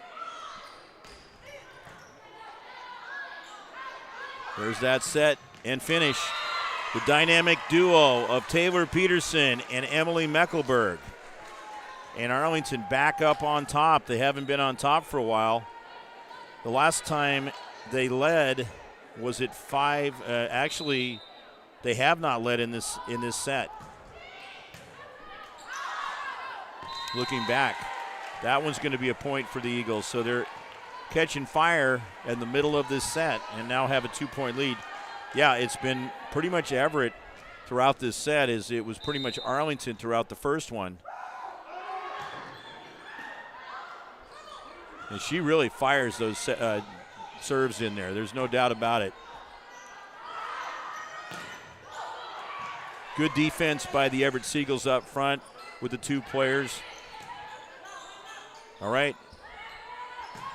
S9: There's that set and finish. The dynamic duo of Taylor Peterson and Emily Meckelberg. And Arlington back up on top. They haven't been on top for a while. The last time they led was at 5. Actually, they have not led in this set. Looking back. That one's going to be a point for the Eagles. So they're catching fire in the middle of this set and now have a 2-point lead. Yeah, it's been pretty much Everett throughout this set. It was pretty much Arlington throughout the first one. And she really fires those serves in there. There's no doubt about it. Good defense by the Everett Seagulls up front with the 2 players. All right.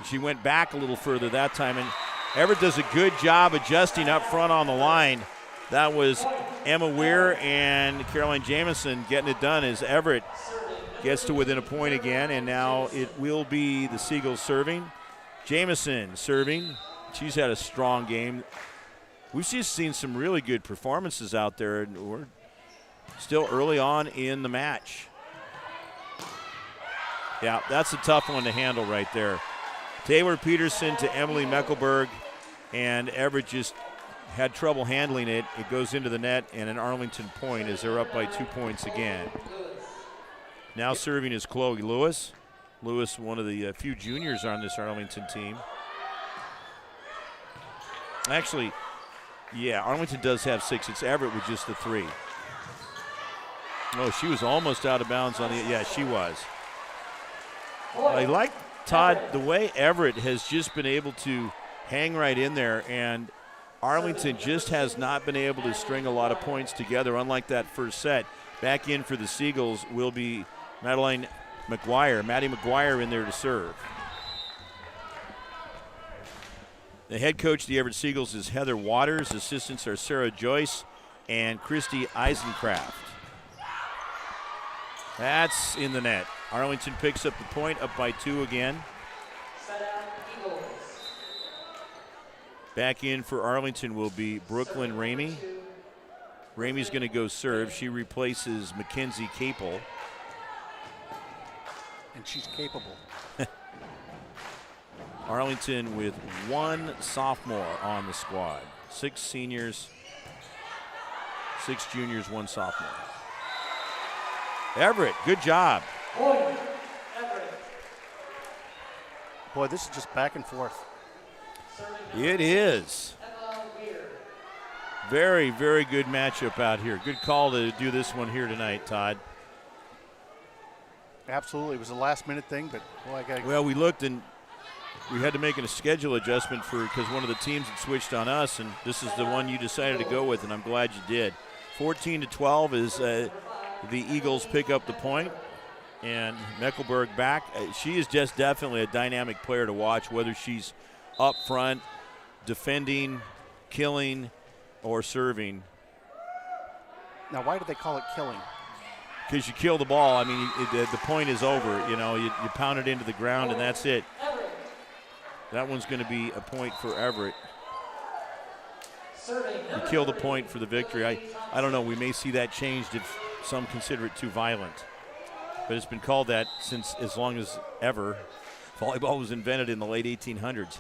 S9: She went back a little further that time, and Everett does a good job adjusting up front on the line. That was Emma Weir and Caroline Jamison getting it done as Everett gets to within a point again, and now it will be the Seagulls serving. Jamison serving. She's had a strong game. We've just seen some really good performances out there, and we're still early on in the match. Yeah, that's a tough one to handle right there. Taylor Peterson to Emily Meckelberg, and Everett just had trouble handling it. It goes into the net, and an Arlington point as they're up by 2 points again. Now serving is Chloe Lewis. Lewis, one of the few juniors on this Arlington team. Actually, yeah, Arlington does have 6. It's Everett with just the 3. Oh, she was almost out of bounds on the, yeah, she was. I like, Todd, the way Everett has just been able to hang right in there, and Arlington just has not been able to string a lot of points together, unlike that first set. Back in for the Seagulls will be Maddie McGuire in there to serve. The head coach of the Everett Seagulls is Heather Waters. Assistants are Sarah Joyce and Christy Eisencraft. That's in the net. Arlington picks up the point, up by 2 again. Back in for Arlington will be Brooklyn Ramey. Ramey's going to go serve. She replaces Mackenzie Capel.
S10: And she's capable.
S9: Arlington with 1 sophomore on the squad. 6 seniors, 6 juniors, 1 sophomore. Everett, good job.
S10: Boy, this is just back and forth.
S9: It is. Very, very good matchup out here. Good call to do this one here tonight, Todd.
S10: Absolutely. It was a last-minute thing, but boy, I got to.
S9: Well, we looked and we had to make a schedule adjustment because one of the teams had switched on us, and this is the one you decided to go with, and I'm glad you did. 14-12 is the Eagles pick up the point, and Mecklenburg back. She is just definitely a dynamic player to watch, whether she's up front, defending, killing, or serving.
S10: Now, why do they call it killing?
S9: Because you kill the ball. I mean, the point is over. You know, you pound it into the ground, and that's it. That one's going to be a point for Everett. You kill the point for the victory. I don't know. We may see that changed if some consider it too violent. But it's been called that since as long as ever. Volleyball was invented in the late 1800s.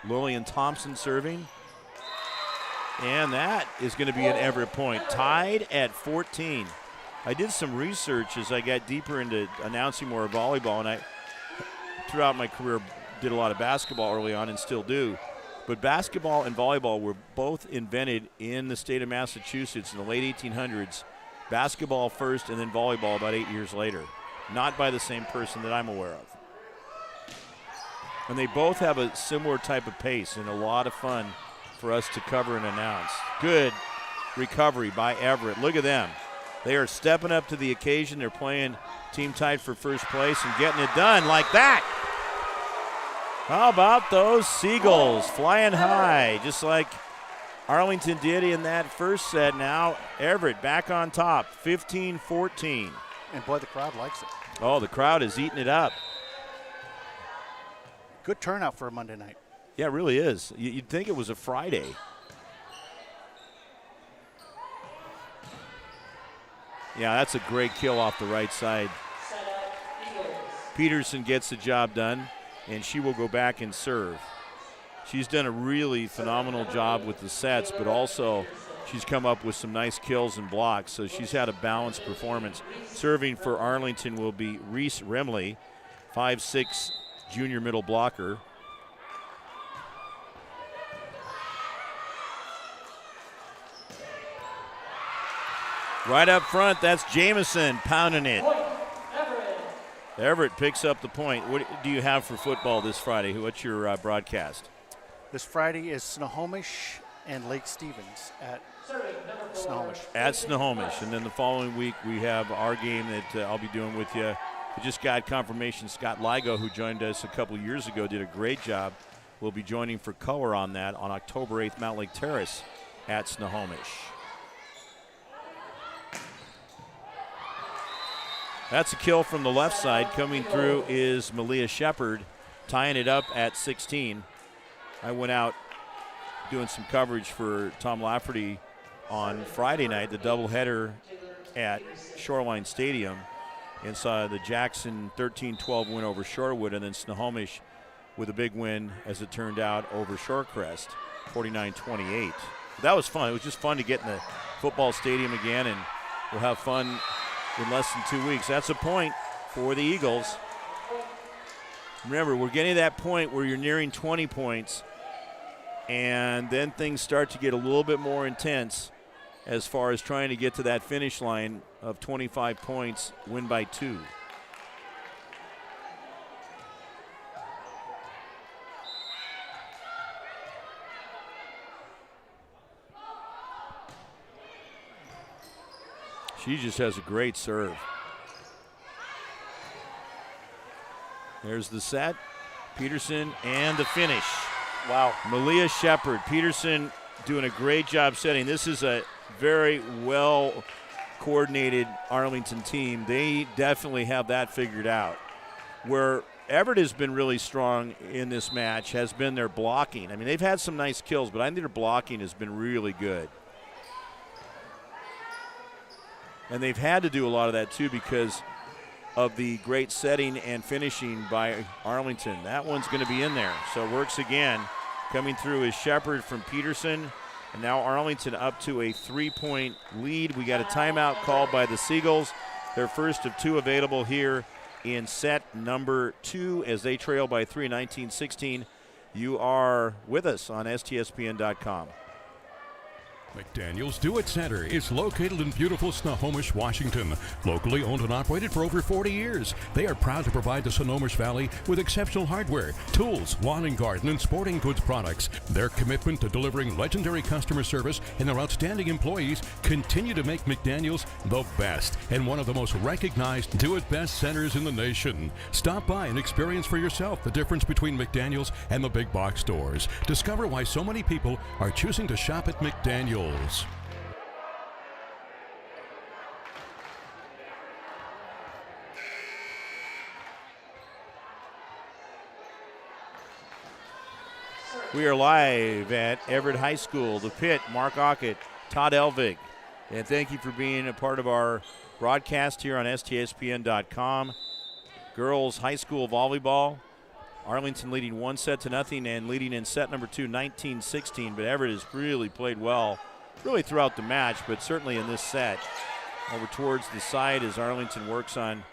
S9: Lillian Thompson serving. And that is going to be an Everett point. Tied at 14. I did some research as I got deeper into announcing more volleyball, and I, throughout my career, did a lot of basketball early on and still do. But basketball and volleyball were both invented in the state of Massachusetts in the late 1800s. Basketball first and then volleyball about 8 years later. Not by the same person that I'm aware of. And they both have a similar type of pace and a lot of fun for us to cover and announce. Good recovery by Everett. Look at them. They are stepping up to the occasion. They're playing team tied for first place and getting it done like that. How about those Seagulls flying high, just like Arlington did in that first set. Now Everett back on top, 15-14.
S10: And boy, the crowd likes it.
S9: Oh, the crowd is eating it up.
S10: Good turnout for a Monday night.
S9: Yeah, it really is. You'd think it was a Friday. Yeah, that's a great kill off the right side. Peterson gets the job done, and she will go back and serve. She's done a really phenomenal job with the sets, but also she's come up with some nice kills and blocks, so she's had a balanced performance. Serving for Arlington will be Reese Remley, 5'6" junior middle blocker. Right up front, that's Jamison pounding it. Everett picks up the point. What do you have for football this Friday? What's your broadcast?
S10: This Friday is Snohomish and Lake Stevens at Snohomish.
S9: At Snohomish. And then the following week we have our game that I'll be doing with you. We just got confirmation Scott Ligo, who joined us a couple years ago, did a great job. We'll be joining for color on that on October 8th, Mount Lake Terrace at Snohomish. That's a kill from the left side. Coming through is Malia Shepard, tying it up at 16. I went out doing some coverage for Tom Lafferty on Friday night, the doubleheader at Shoreline Stadium, and saw the Jackson 13-12 win over Shorewood, and then Snohomish with a big win, as it turned out, over Shorecrest, 49-28. That was fun. It was just fun to get in the football stadium again, and we'll have fun in less than 2 weeks. That's a point for the Eagles. Remember, we're getting to that point where you're nearing 20 points, and then things start to get a little bit more intense as far as trying to get to that finish line of 25 points, win by 2. She just has a great serve. There's the set. Peterson and the finish.
S10: Wow.
S9: Malia Shepard. Peterson doing a great job setting. This is a very well coordinated Arlington team. They definitely have that figured out. Where Everett has been really strong in this match has been their blocking. I mean, they've had some nice kills, but I think their blocking has been really good. And they've had to do a lot of that too because of the great setting and finishing by Arlington. That one's going to be in there. So works again. Coming through is Shepard from Peterson. And now Arlington up to a 3-point lead. We got a timeout called by the Seagulls. Their first of two available here in set number 2 as they trail by 3, 19-16. You are with us on STSPN.com.
S5: Mcdaniels Do It Center is located in beautiful Snohomish, Washington. Locally owned and operated for over 40 years. They are proud to provide the Snohomish Valley with exceptional hardware, tools, lawn and garden, and sporting goods products. Their commitment to delivering legendary customer service and their outstanding employees continue to make McDaniels the best and one of the most recognized do-it-best centers in the nation. Stop by and experience for yourself the difference between McDaniels and the big box stores. Discover why so many people are choosing to shop at McDaniels.
S9: We are live at Everett High School. The Pit, Mark Ockett, Todd Elvig. And thank you for being a part of our broadcast here on STSPN.com. Girls High School Volleyball. Arlington leading 1-0 and leading in set number 2, 19-16. But Everett has really played well, really throughout the match, but certainly in this set. Over towards the side as Arlington works on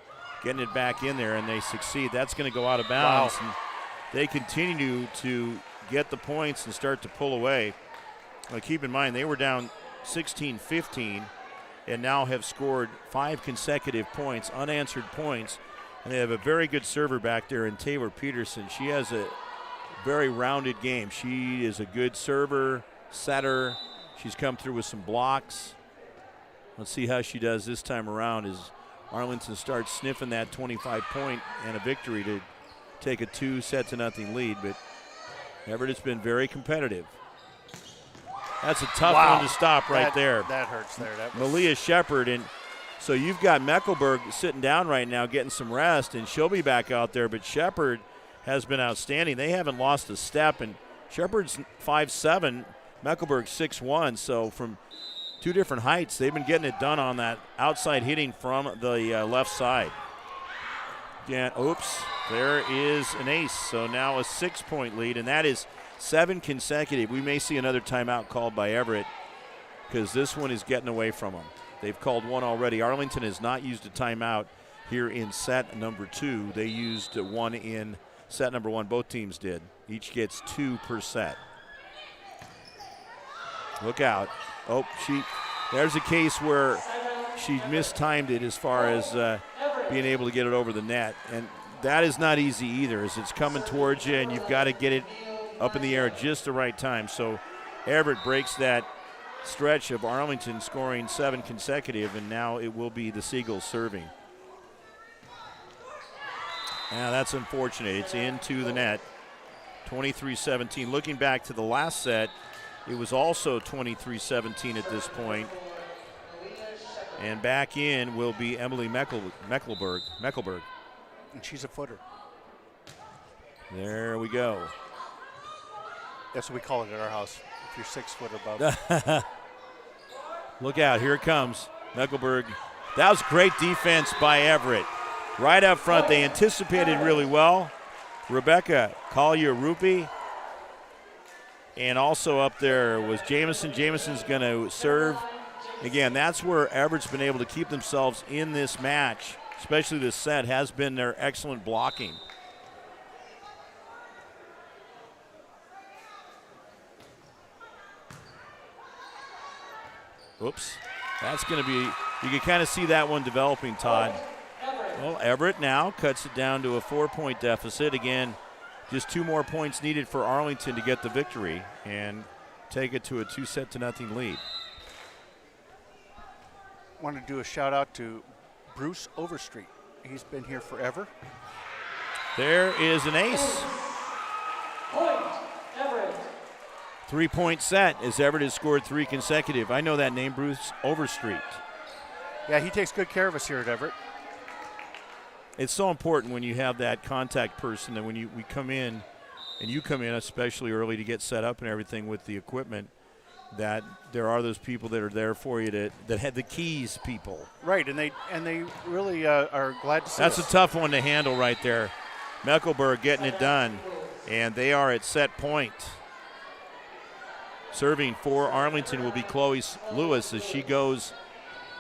S9: getting it back in there, and they succeed. That's going to go out of bounds.
S10: Wow.
S9: And they continue to get the points and start to pull away. Keep in mind, they were down 16-15 and now have scored 5 consecutive points, unanswered points. And they have a very good server back there in Taylor Peterson. She has a very rounded game. She is a good server, setter. She's come through with some blocks. Let's see how she does this time around as Arlington starts sniffing that 25-point and a victory to take a 2-0 lead. But Everett has been very competitive. That's a tough one to stop right there.
S10: That hurts there.
S9: Malia Shepard. And so you've got Meckelberg sitting down right now getting some rest, and she'll be back out there. But Shepard has been outstanding. They haven't lost a step. And Shepard's 5'7", Meckelberg 6'1", so from two different heights, they've been getting it done on that outside hitting from the left side. Again, oops, there is an ace. So now a 6-point lead, and that is 7 consecutive. We may see another timeout called by Everett because this one is getting away from them. They've called one already. Arlington has not used a timeout here in set number 2. They used one in set number 1. Both teams did. Each gets 2 per set. Look out. Oh, there's a case where she mistimed it as far as being able to get it over the net. And that is not easy either, as it's coming towards you and you've got to get it up in the air at just the right time. So Everett breaks that stretch of Arlington scoring 7 consecutive, and now it will be the Seagulls serving. Now that's unfortunate. It's into the net. 23-17. Looking back to the last set, it was also 23-17 at this point. And back in will be Emily Meckelberg.
S10: And she's a footer.
S9: There we go.
S10: That's what we call it at our house, if you're 6 foot above.
S9: Look out, here it comes. Meckelberg. That was great defense by Everett. Right up front, they anticipated really well. Rebecca Collier-Rupi. And also up there was Jamison. Jamison's going to serve. Again, that's where Everett's been able to keep themselves in this match, especially this set, has been their excellent blocking. Oops. That's going to be, you can kind of see that one developing, Todd. Well, Everett now cuts it down to a 4-point deficit. Again, just 2 more points needed for Arlington to get the victory and take it to a 2-0 lead.
S10: want to do a shout out to Bruce Overstreet. He's been here forever.
S9: There is an ace.
S1: Point, Everett.
S9: 3-point set as Everett has scored 3 consecutive. I know that name, Bruce Overstreet.
S10: Yeah, he takes good care of us here at Everett.
S9: It's so important when you have that contact person that when we come in, and you come in especially early to get set up and everything with the equipment, that there are those people that are there for you that had the keys people.
S10: Right, and they really are glad to see
S9: That's
S10: us.
S9: a tough one to handle right there. Meckelberg getting it done, and they are at set point. Serving for Arlington will be Chloe Lewis as she goes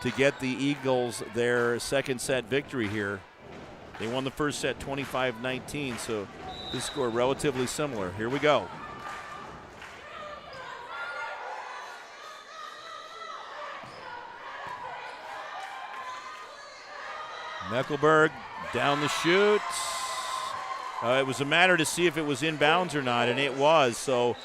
S9: to get the Eagles their second set victory here. They won the first set 25-19, so this score relatively similar. Here we go. Meckelberg down the chute. It was a matter to see if it was inbounds or not, and it was. So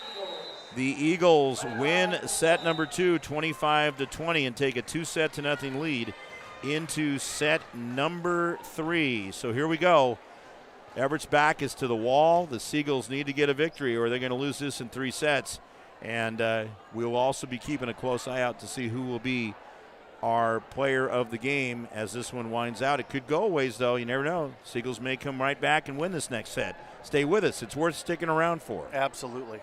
S9: the Eagles win set number 2, 25-20, and take a 2-0 lead into set number 3. So here we go. Everett's back is to the wall. The Seagulls need to get a victory or they're going to lose this in 3 sets. And we'll also be keeping a close eye out to see who will be our player of the game as this one winds out. It could go a ways, though. You never know. Seagulls may come right back and win this next set. Stay with us. It's worth sticking around for.
S10: Absolutely.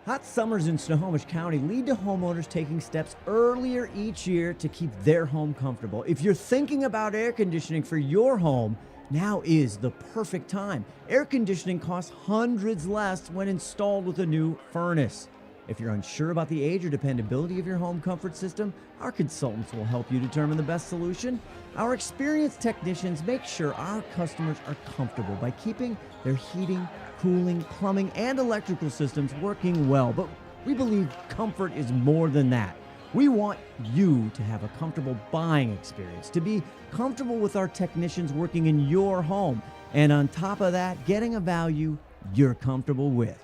S6: Hot summers in Snohomish County lead to homeowners taking steps earlier each year to keep their home comfortable. If you're thinking about air conditioning for your home, now is the perfect time. Air conditioning costs hundreds less when installed with a new furnace. If you're unsure about the age or dependability of your home comfort system, our consultants will help you determine the best solution. Our experienced technicians make sure our customers are comfortable by keeping their heating, cooling, plumbing, and electrical systems working well. But we believe comfort is more than that. We want you to have a comfortable buying experience, to be comfortable with our technicians working in your home, and on top of that, getting a value you're comfortable with.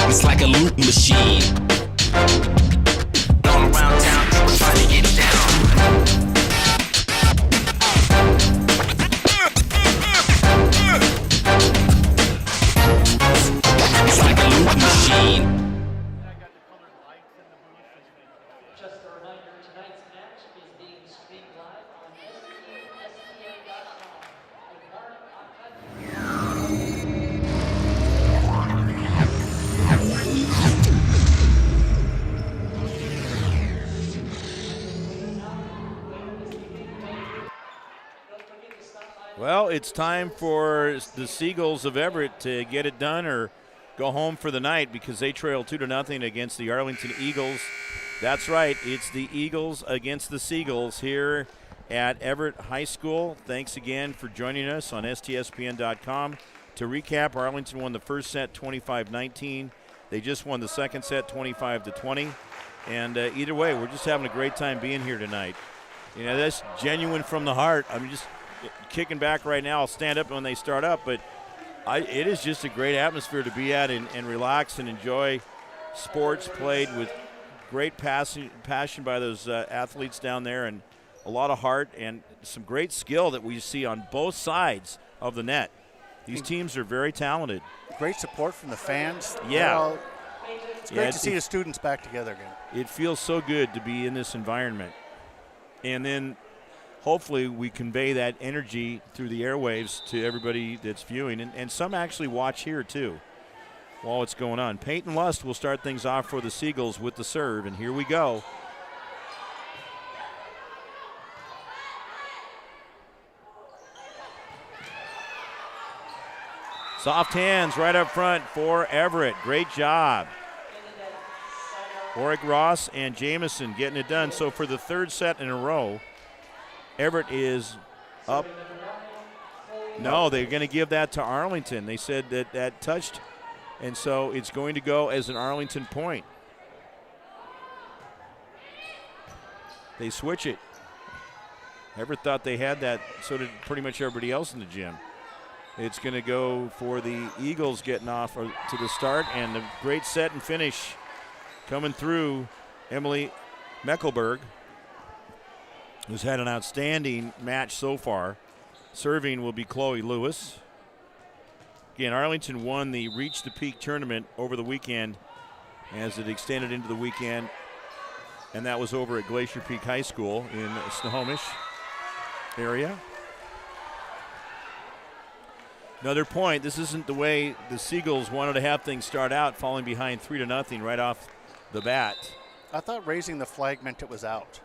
S3: It's like a loop machine. All around town, people trying to get down. It's like a loop machine.
S1: Just a reminder, tonight's match is being streamed live on STSPN.com. Good morning,
S9: Well, it's time for the Seagulls of Everett to get it done or go home for the night because they trail 2-0 against the Arlington Eagles. That's right. It's the Eagles against the Seagulls here at Everett High School. Thanks again for joining us on STSPN.com. To recap, Arlington won the first set 25-19. They just won the second set 25-20. And either way, we're just having a great time being here tonight. You know, that's genuine from the heart. I'm just kicking back right now. I'll stand up when they start up, but it is just a great atmosphere to be at and relax and enjoy sports played with great passion by those athletes down there, and a lot of heart and some great skill that we see on both sides of the net. These teams are very talented.
S10: Great support from the fans.
S9: Yeah.
S10: It's great to see the students back together again.
S9: It feels so good to be in this environment. And then hopefully we convey that energy through the airwaves to everybody that's viewing, and some actually watch here too while it's going on. Peyton Lust will start things off for the Seagulls with the serve, and here we go. Soft hands right up front for Everett. Great job. Oric Ross and Jamison getting it done. So for the third set in a row, Everett is up. No, they're going to give that to Arlington. They said that touched, and so it's going to go as an Arlington point. They switch it. Everett thought they had that, so did pretty much everybody else in the gym. It's going to go for the Eagles getting off to the start, and the great set and finish coming through Emily Meckelberg, who's had an outstanding match so far. Serving will be Chloe Lewis. Again, Arlington won the Reach the Peak tournament over the weekend as it extended into the weekend, and that was over at Glacier Peak High School in Snohomish area. Another point, this isn't the way the Seagulls wanted to have things start out, falling behind 3-0 right off the bat.
S10: I thought raising the flag meant it was out.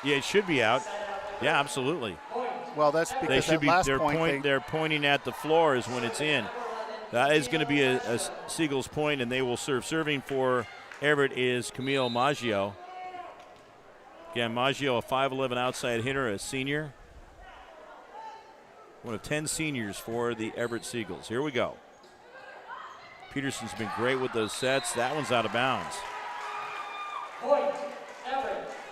S9: Yeah, it should be out. Yeah, absolutely.
S10: Well, that's because
S9: they're pointing at the floor is when it's in. That is going to be a Seagulls point, and they will serve. Serving for Everett is Camille Maggio. Again, Maggio, a 5'11" outside hitter, a senior. One of 10 seniors for the Everett Seagulls. Here we go. Peterson's been great with those sets. That one's out of bounds.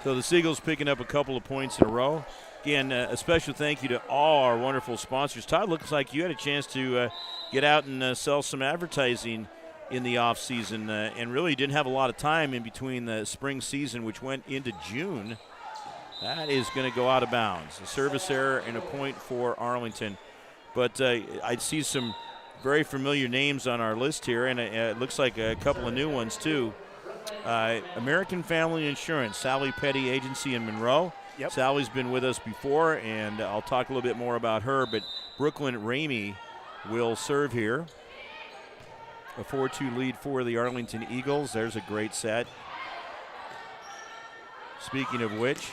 S9: So the Seagulls picking up a couple of points in a row. Again, a special thank you to all our wonderful sponsors. Todd, looks like you had a chance to get out and sell some advertising in the off season, and really didn't have a lot of time in between the spring season, which went into June. That is going to go out of bounds. A service error and a point for Arlington. But I see some very familiar names on our list here, and it looks like a couple of new ones too. American Family Insurance, Sally Petty Agency in Monroe.
S10: Yep.
S9: Sally's been with us before, and I'll talk a little bit more about her, but Brooklyn Ramey will serve here. A 4-2 lead for the Arlington Eagles. There's a great set. Speaking of which,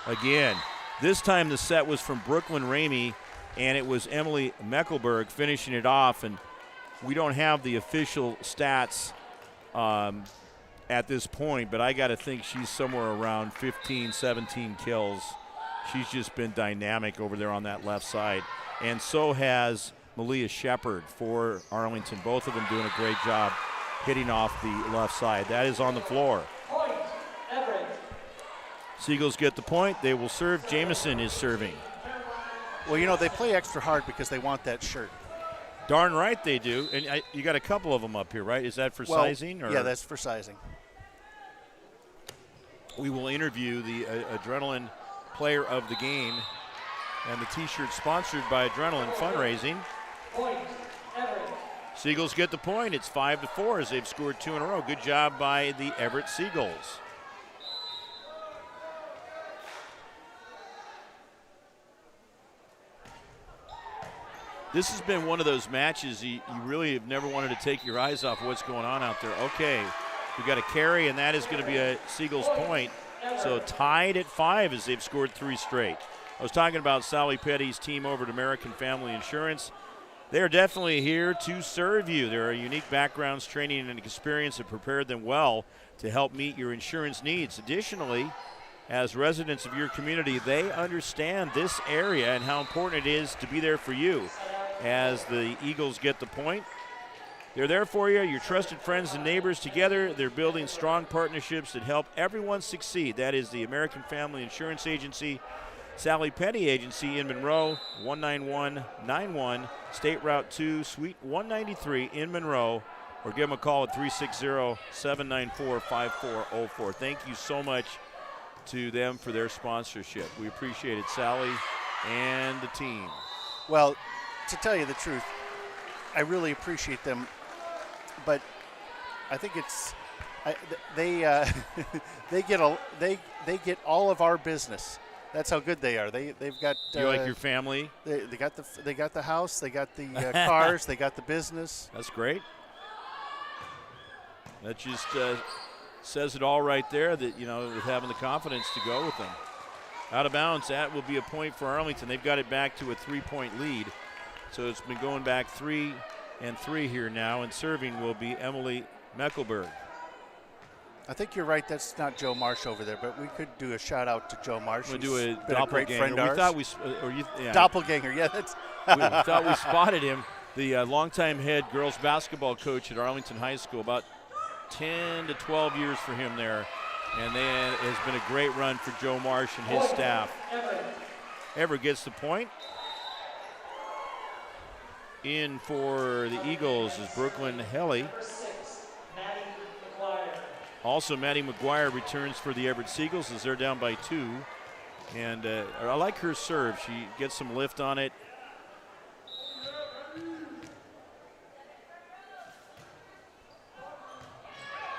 S9: again, this time the set was from Brooklyn Ramey, and it was Emily Meckelberg finishing it off, and we don't have the official stats at this point, but I got to think she's somewhere around 15, 17 kills. She's just been dynamic over there on that left side, and so has Malia Shepard for Arlington. Both of them doing a great job hitting off the left side. That is on the floor. Seagulls get the point. They will serve. Jamison is serving.
S10: Well, you know, they play extra hard because they want that shirt.
S9: Darn right they do. And you got a couple of them up here, right? Is that for sizing? Or?
S10: Yeah, that's for sizing.
S9: We will interview the Adrenaline Player of the Game, and the T-shirt sponsored by Adrenaline Fundraising. Seagulls get the point. It's 5-4 as they've scored 2 in a row. Good job by the Everett Seagulls. This has been one of those matches you really have never wanted to take your eyes off what's going on out there. Okay, we got a carry, and that is going to be a Seagulls point. So tied at 5 as they've scored 3 straight. I was talking about Sally Petty's team over at American Family Insurance. They're definitely here to serve you. There are unique backgrounds, training, and experience that prepared them well to help meet your insurance needs. Additionally, as residents of your community, they understand this area and how important it is to be there for you. As the Eagles get the point, they're there for you, your trusted friends and neighbors. Together, they're building strong partnerships that help everyone succeed. That is the American Family Insurance Agency, Sally Penny Agency in Monroe, 19191, State Route 2, Suite 193 in Monroe, or give them a call at 360-794-5404. Thank you so much to them for their sponsorship. We appreciate it, Sally and the team.
S10: Well, to tell you the truth, I really appreciate them, but I think it's they get all of our business. That's how good they are. They've got.
S9: You like your family?
S10: They got the house. They got the cars. They got the business.
S9: That's great. That just says it all right there. That with having the confidence to go with them. Out of bounds. That will be a point for Arlington. They've got it back to a 3-point lead. So it's been going back 3-3 here now, and serving will be Emily Meckelberg.
S10: I think you're right. That's not Joe Marsh over there, but we could do a shout out to Joe Marsh.
S9: We'll do a
S10: doppelganger.
S9: great friend of ours.
S10: Doppelganger. Yeah, that's.
S9: We thought we spotted him. The longtime head girls basketball coach at Arlington High School, about 10 to 12 years for him there, and then it has been a great run for Joe Marsh and his staff. Everett gets the point. In for the Eagles is Brooklyn Helly. Also, Maddie McGuire returns for the Everett Seagulls as they're down by 2. And I like her serve. She gets some lift on it.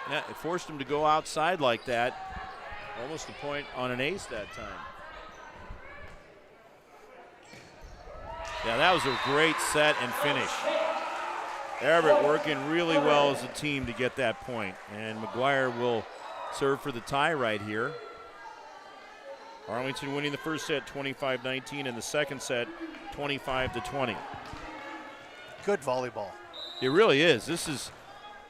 S9: Yeah, it forced him to go outside like that. Almost a point on an ace that time. Yeah, that was a great set and finish. Everett working really well as a team to get that point. And McGuire will serve for the tie right here. Arlington winning the first set 25-19 and the second set 25-20.
S10: Good volleyball.
S9: It really is. This has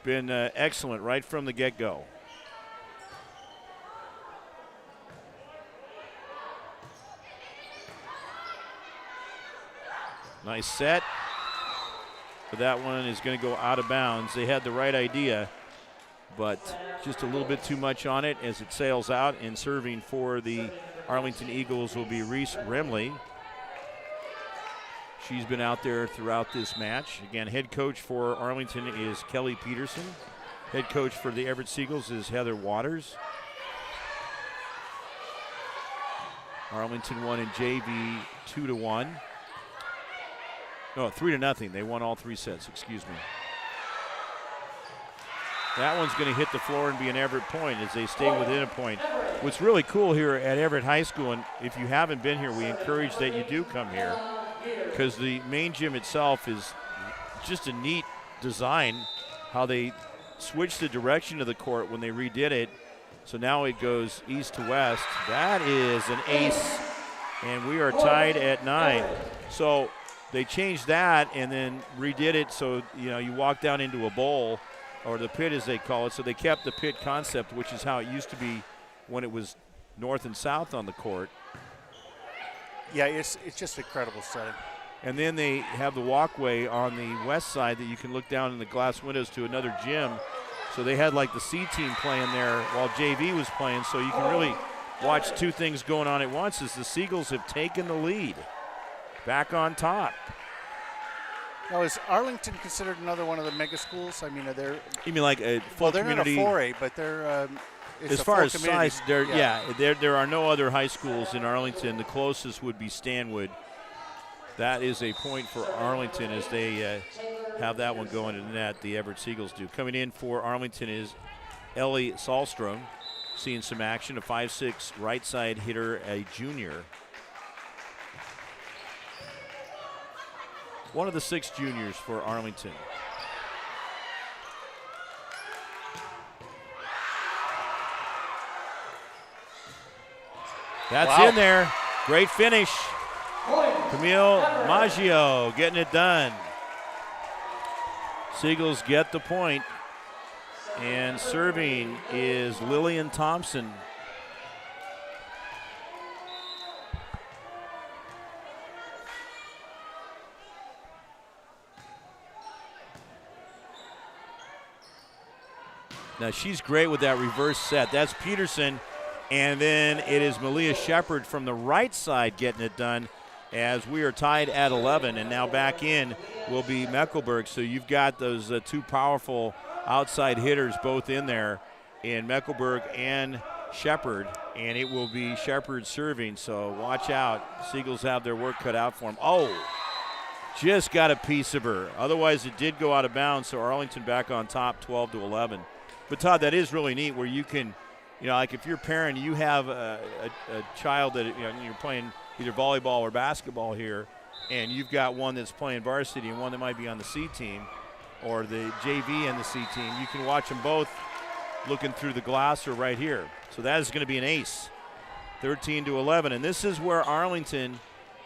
S9: been excellent right from the get-go. Nice set. But that one is going to go out of bounds. They had the right idea, but just a little bit too much on it as it sails out. And serving for the Arlington Eagles will be Reese Remley. She's been out there throughout this match. Again, head coach for Arlington is Kelly Peterson. Head coach for the Everett Seagulls is Heather Waters. Arlington won in JV 2-1. No, 3-0. They won all 3 sets, excuse me. That one's going to hit the floor and be an Everett point as they stay within a point. What's really cool here at Everett High School, and if you haven't been here, we encourage that you do come here, because the main gym itself is just a neat design, how they switched the direction of the court when they redid it. So now it goes east to west. That is an ace, and we are tied at 9. So they changed that and then redid it so you walk down into a bowl, or the pit as they call it. So they kept the pit concept, which is how it used to be when it was north and south on the court.
S10: Yeah, it's just an incredible setting.
S9: And then they have the walkway on the west side that you can look down in the glass windows to another gym. So they had like the C team playing there while JV was playing, so you can really watch 2 things going on at once as the Seagulls have taken the lead. Back on top.
S10: Now, is Arlington considered another one of the mega schools? I mean, are there?
S9: You mean like a full community?
S10: Well, they're not a 4A, but they're.
S9: As far as size, there are no other high schools in Arlington. The closest would be Stanwood. That is a point for Arlington as they have that one going in the net. The Everett Seagulls do. Coming in for Arlington is Ellie Sahlstrom, seeing some action. A 5'6" right side hitter, a junior. One of the 6 juniors for Arlington. That's in there. Great finish. Camille Maggio getting it done. Seagulls get the point, and serving is Lillian Thompson. Now she's great with that reverse set. That's Peterson, and then it is Malia Shepard from the right side getting it done as we are tied at 11, and now back in will be Meckelberg. So you've got those two powerful outside hitters both in there in Meckelberg and Shepard, and it will be Shepard serving, so watch out. Seagulls have their work cut out for them. Oh, just got a piece of her. Otherwise it did go out of bounds, so Arlington back on top 12-11. But Todd, that is really neat where you can, like if you're a parent, you have a child that you're playing either volleyball or basketball here, and you've got one that's playing varsity and one that might be on the C team or the JV and the C team. You can watch them both looking through the glass or right here. So that is going to be an ace, 13-11. And this is where Arlington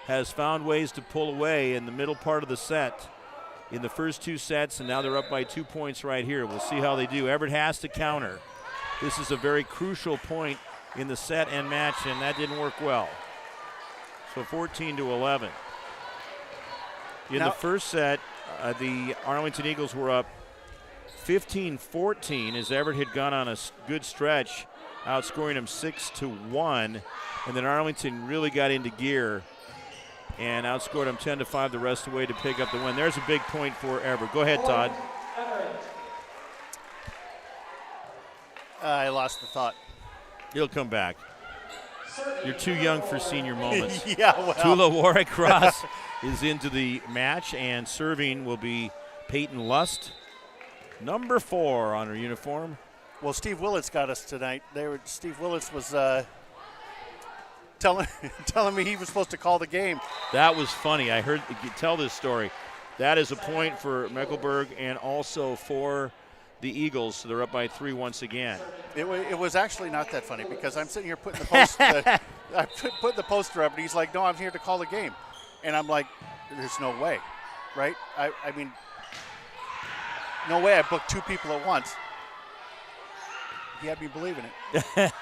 S9: has found ways to pull away in the middle part of the set in the first two sets, and now they're up by 2 points right here. We'll see how they do. Everett has to counter. This is a very crucial point in the set and match, and that didn't work well. So 14-11. In the first set, the Arlington Eagles were up 15-14 as Everett had gone on a good stretch, outscoring them 6-1, and then Arlington really got into gear and outscored them 10-5 the rest of the way to pick up the win. There's a big point for Everett. Go ahead, Todd.
S10: I lost the thought.
S9: He'll come back. You're too young for senior moments.
S10: Yeah, well.
S9: Tula Warwick Ross is into the match, and serving will be Peyton Lust, number 4 on her uniform.
S10: Well, Steve Willits got us tonight. Steve Willits was telling me he was supposed to call the game.
S9: That was funny. I heard you tell this story. That is a point for Meckelberg and also for the Eagles, so they're up by 3 once again.
S10: It was actually not that funny because I'm sitting here putting the post. I put the poster up, and he's like, "No, I'm here to call the game," and I'm like, "There's no way, right? I mean, no way. I booked 2 people at once." He had me believing it.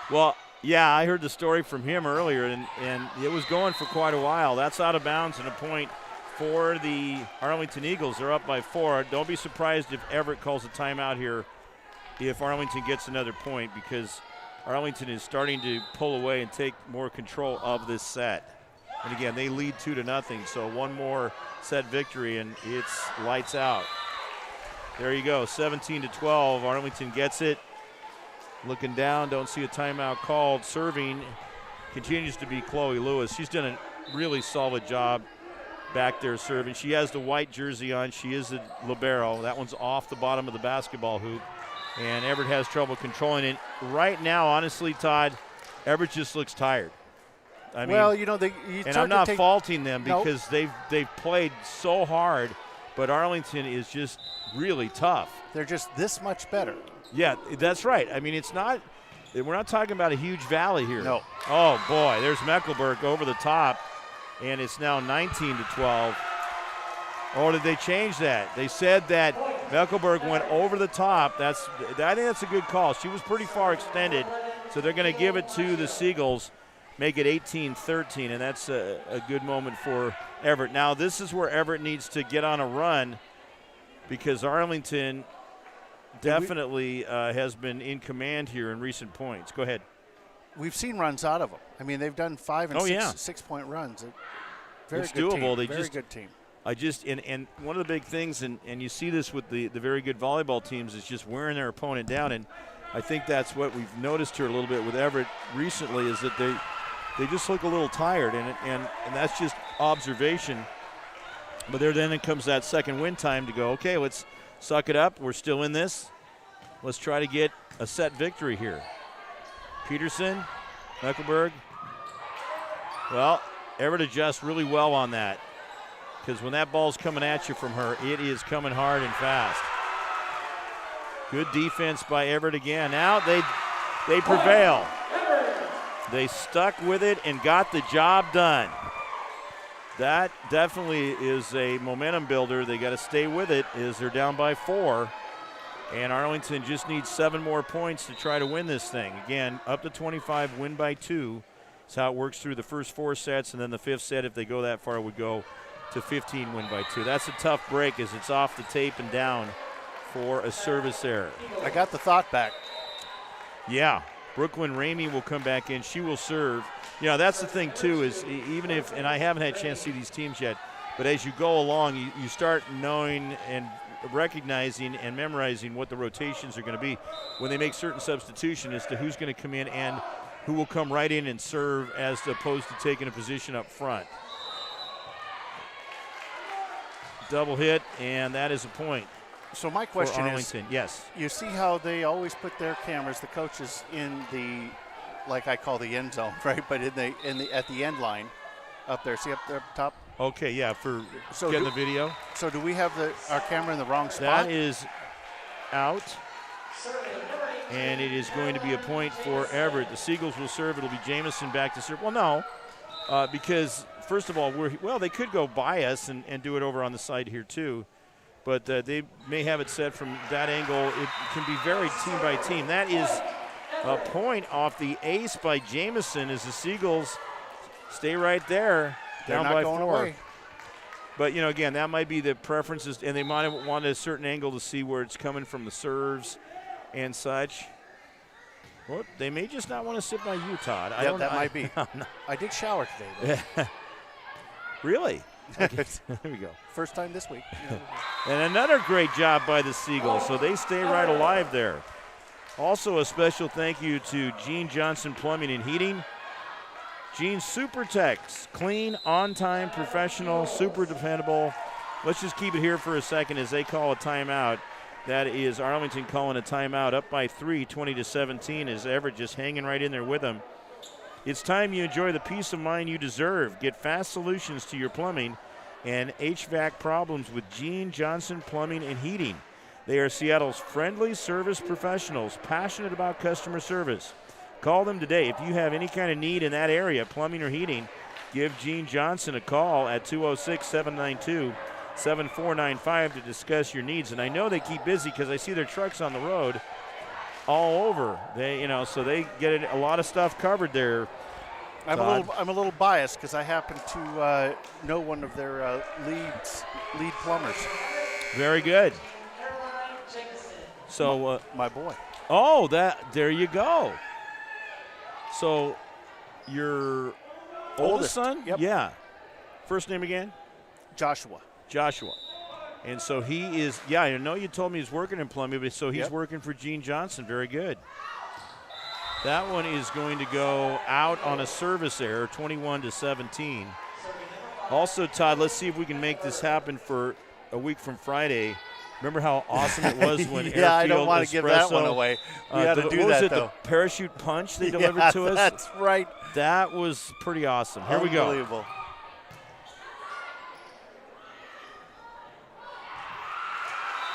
S9: Well, yeah, I heard the story from him earlier, and it was going for quite a while. That's out of bounds and a point for the Arlington Eagles. They're up by 4. Don't be surprised if Everett calls a timeout here if Arlington gets another point, because Arlington is starting to pull away and take more control of this set. And again, they lead 2-0, so one more set victory and it's lights out. There you go, 17-12. Arlington gets it. Looking down, don't see a timeout called. Serving continues to be Chloe Lewis. She's done a really solid job back there serving. She has the white jersey on. She is a libero. That one's off the bottom of the basketball hoop. And Everett has trouble controlling it. Right now, honestly, Todd, Everett just looks tired. I mean,
S10: well,
S9: and I'm not faulting them because they've played so hard, but Arlington is just really tough.
S10: They're just this much better.
S9: Yeah, that's right. I mean, we're not talking about a huge valley here.
S10: No.
S9: Oh, boy, there's Meckelberg over the top, and it's now 19-12. Or did they change that? They said that Meckelberg went over the top. I think that's a good call. She was pretty far extended, so they're going to give it to the Seagulls, make it 18-13, and that's a good moment for Everett. Now, this is where Everett needs to get on a run because Arlington definitely has been in command here in recent points. Go ahead.
S10: We've seen runs out of them. I mean, they've done 5 and 6-point runs.
S9: It's doable.
S10: Very good team.
S9: And one of the big things, and you see this with the very good volleyball teams, is just wearing their opponent down. And I think that's what we've noticed here a little bit with Everett recently, is that they just look a little tired, and that's just observation. But then it comes that second win time to go, okay, let's suck it up. We're still in this. Let's try to get a set victory here. Peterson, Meckelberg. Well, Everett adjusts really well on that, because when that ball's coming at you from her, it is coming hard and fast. Good defense by Everett again. Now they prevail. They stuck with it and got the job done. That definitely is a momentum builder. They got to stay with it as they're down by 4. And Arlington just needs 7 more points to try to win this thing. Again, up to 25, win by 2. That's how it works through the first 4 sets, and then the 5th set, if they go that far, would go to 15, win by 2. That's a tough break as it's off the tape and down for a service error.
S10: I got the thought back.
S9: Yeah, Brooklyn Ramey will come back in. She will serve. You know, that's the thing, too, is even if, and I haven't had a chance to see these teams yet, but as you go along, you start knowing and recognizing and memorizing what the rotations are going to be when they make certain substitution as to who's going to come in and who will come right in and serve as opposed to taking a position up front. Double hit, and that is a point.
S10: So my question is,
S9: yes,
S10: you see how they always put their cameras, the coaches, in the, like I call the end zone, right? But at the end line, up there. See up there up top.
S9: Okay, yeah, for getting the video.
S10: So do we have our camera in the wrong spot?
S9: That is out, and it is going to be a point for Everett. The Seagulls will serve. It'll be Jamison back to serve. Well, no, because first of all, they could go by us and do it over on the side here too. But they may have it set from that angle. It can be very team by team. That is a point off the ace by Jamison as the Seagulls stay right there, down by 4.
S10: Away.
S9: But, you know, again, that might be the preferences, and they might have wanted a certain angle to see where it's coming from the serves and such. Well, they may just not want to sit by you, Todd.
S10: Yeah, that might be. I did shower today, though.
S9: Really? Okay. There we go.
S10: First time this week.
S9: And another great job by the Seagulls, so they stay right alive there. Also a special thank you to Gene Johnson Plumbing and Heating. Gene SuperTex, clean, on-time, professional, super dependable. Let's just keep it here for a second as they call a timeout. That is Arlington calling a timeout, up by 3, 20-17, as Everett just hanging right in there with them. It's time you enjoy the peace of mind you deserve. Get fast solutions to your plumbing and HVAC problems with Gene Johnson Plumbing and Heating. They are Seattle's friendly service professionals, passionate about customer service. Call them today. If you have any kind of need in that area, plumbing or heating, give Gene Johnson a call at 206-792-7495 to discuss your needs. And I know they keep busy because I see their trucks on the road all over. So they get a lot of stuff covered there.
S10: I'm a little biased because I happen to know one of their lead plumbers.
S9: Very good. So
S10: my boy.
S9: Oh, there you go. So your oldest son?
S10: Yep.
S9: Yeah. First name again?
S10: Joshua.
S9: And so he is, I know you told me he's working in plumbing, but so he's working for Gene Johnson. Very good. That one is going to go out on a service error, 21-17. Also, Todd, let's see if we can make this happen for a week from Friday. Remember how awesome it was when Airfield
S10: I don't want to give that one away. We had to do that, though.
S9: The parachute punch they delivered to us?
S10: That's right.
S9: That was pretty awesome. Here we go.
S10: Unbelievable.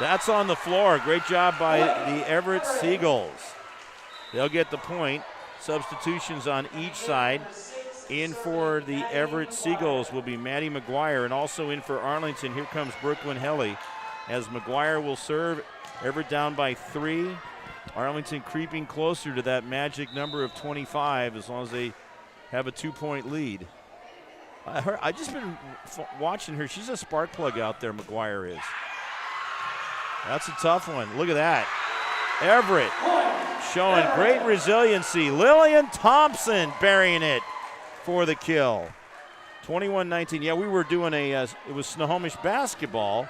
S9: That's on the floor. Great job by the Everett Seagulls. They'll get the point. Substitutions on each side. In for the Everett Seagulls will be Maddie McGuire, and also in for Arlington, here comes Brooklyn Helly. As McGuire will serve, Everett down by 3. Arlington creeping closer to that magic number of 25 as long as they have a 2-point lead. I just been watching her. She's a spark plug out there, McGuire is. That's a tough one. Look at that. Everett showing great resiliency. Lillian Thompson burying it for the kill. 21-19. Yeah, we were doing it was Snohomish basketball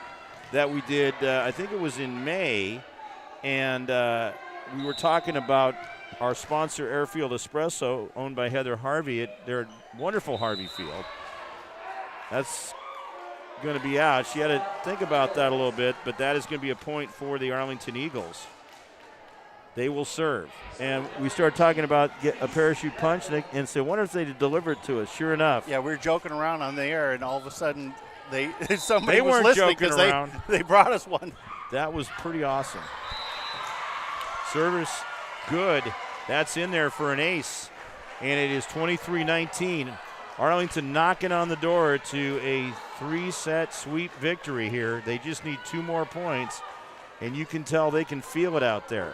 S9: that we did, I think it was in May, and we were talking about our sponsor, Airfield Espresso, owned by Heather Harvey at their wonderful Harvey Field. That's going to be out. She had to think about that a little bit, but that is going to be a point for the Arlington Eagles. They will serve. And we started talking about a parachute punch and said, wonder if they deliver it to us. Sure enough.
S10: Yeah, we were joking around on the air, and all of a sudden somebody was
S9: weren't
S10: listening
S9: joking
S10: because
S9: around.
S10: They brought us one.
S9: That was pretty awesome. Service good. That's in there for an ace. And it is 23-19. Arlington knocking on the door to a 3-set sweep victory here. They just need 2 more points, and you can tell they can feel it out there.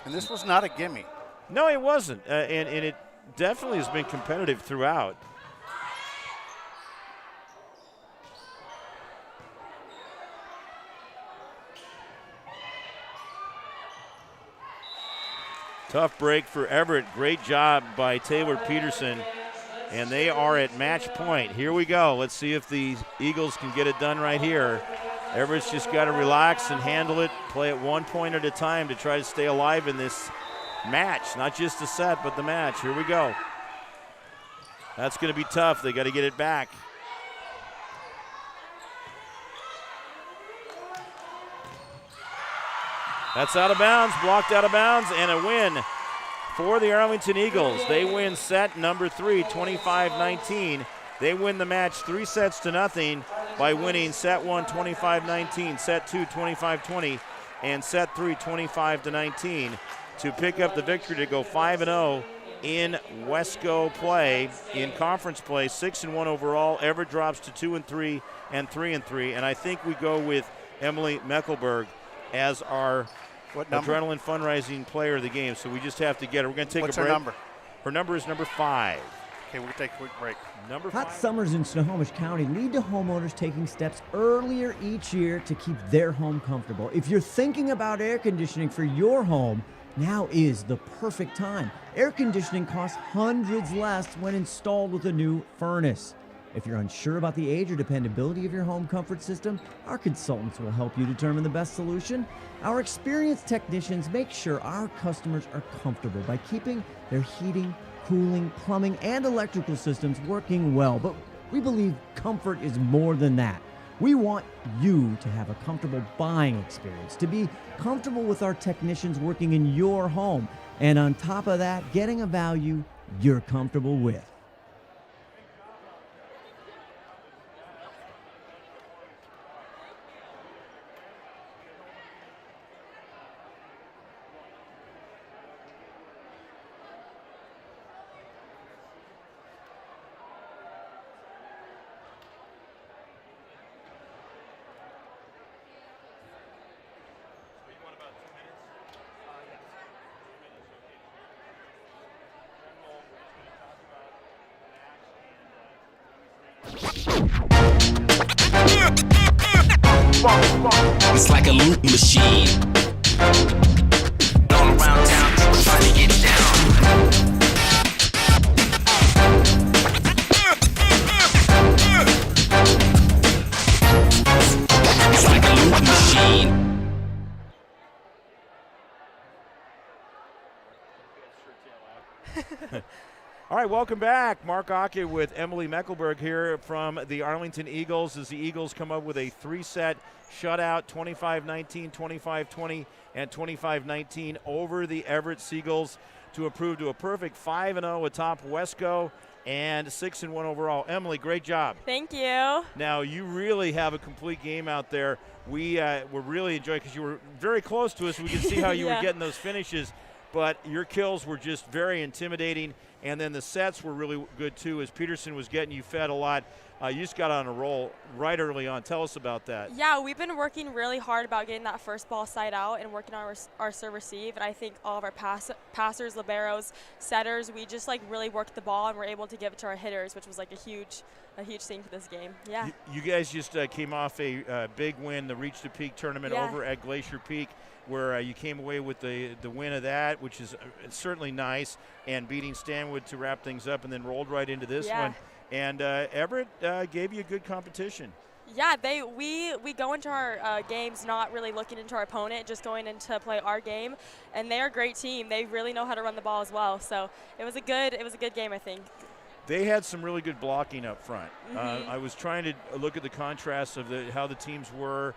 S10: And this was not a gimme.
S9: No, it wasn't, and it definitely has been competitive throughout. Tough break for Everett. Great job by Taylor Peterson. And they are at match point. Here we go. Let's see if the Eagles can get it done right here. Everett's just got to relax and handle it, play it 1 point at a time to try to stay alive in this match. Not just the set, but the match. Here we go. That's going to be tough. They got to get it back. That's out of bounds, blocked out of bounds, and a win for the Arlington Eagles. They win set number 3, 25-19. They win the match 3-0 by winning set 1, 25-19, set 2, 25-20, and set 3, 25-19 to pick up the victory to go 5-0 in Wesco play, in conference play, 6-1 overall. Everett drops to 2-3 and 3-3, and I think we go with Emily Meckelberg as our adrenaline fundraising player of the game. So we just have to get her. We're going to take
S10: What's
S9: a break.
S10: her number?
S9: Her number is number 5.
S10: Okay, we're going to take a quick break.
S9: Number
S6: Hot
S9: 5.
S6: summers in Snohomish County lead to homeowners taking steps earlier each year to keep their home comfortable. If you're thinking about air conditioning for your home, now is the perfect time. Air conditioning costs hundreds less when installed with a new furnace. If you're unsure about the age or dependability of your home comfort system, our consultants will help you determine the best solution. Our experienced technicians make sure our customers are comfortable by keeping their heating, cooling, plumbing, and electrical systems working well. But we believe comfort is more than that. We want you to have a comfortable buying experience, to be comfortable with our technicians working in your home, and on top of that, getting a value you're comfortable with.
S3: It's like a loot machine. All around town, people trying to get down. It's like a loot machine.
S9: All right, welcome back. Mark Ake with Emily Meckelberg here from the Arlington Eagles as the Eagles come up with a 3-set shutout, 25-19, 25-20, and 25-19 over the Everett Seagulls to improve to a perfect 5-0 atop Wesco and 6-1 overall. Emily, great job.
S13: Thank you.
S9: Now, you really have a complete game out there. We were really enjoying because you were very close to us. We could see how you were getting those finishes, but your kills were just very intimidating. And then the sets were really good, too, as Peterson was getting you fed a lot. You just got on a roll right early on. Tell us about that.
S13: Yeah, we've been working really hard about getting that first ball side out and working on our serve-receive. And I think all of our passers, liberos, setters, we just, really worked the ball and were able to give it to our hitters, which was, a huge thing for this game. Yeah.
S9: You guys just came off a big win, the Reach to Peak tournament over at Glacier Peak, where you came away with the win of that, which is certainly nice, and beating Stanwood to wrap things up, and then rolled right into this one. And Everett gave you a good competition.
S13: Yeah, we go into our games not really looking into our opponent, just going in to play our game, and they're a great team. They really know how to run the ball as well. So it was a good game, I think.
S9: They had some really good blocking up front. I was trying to look at the contrast of how the teams were.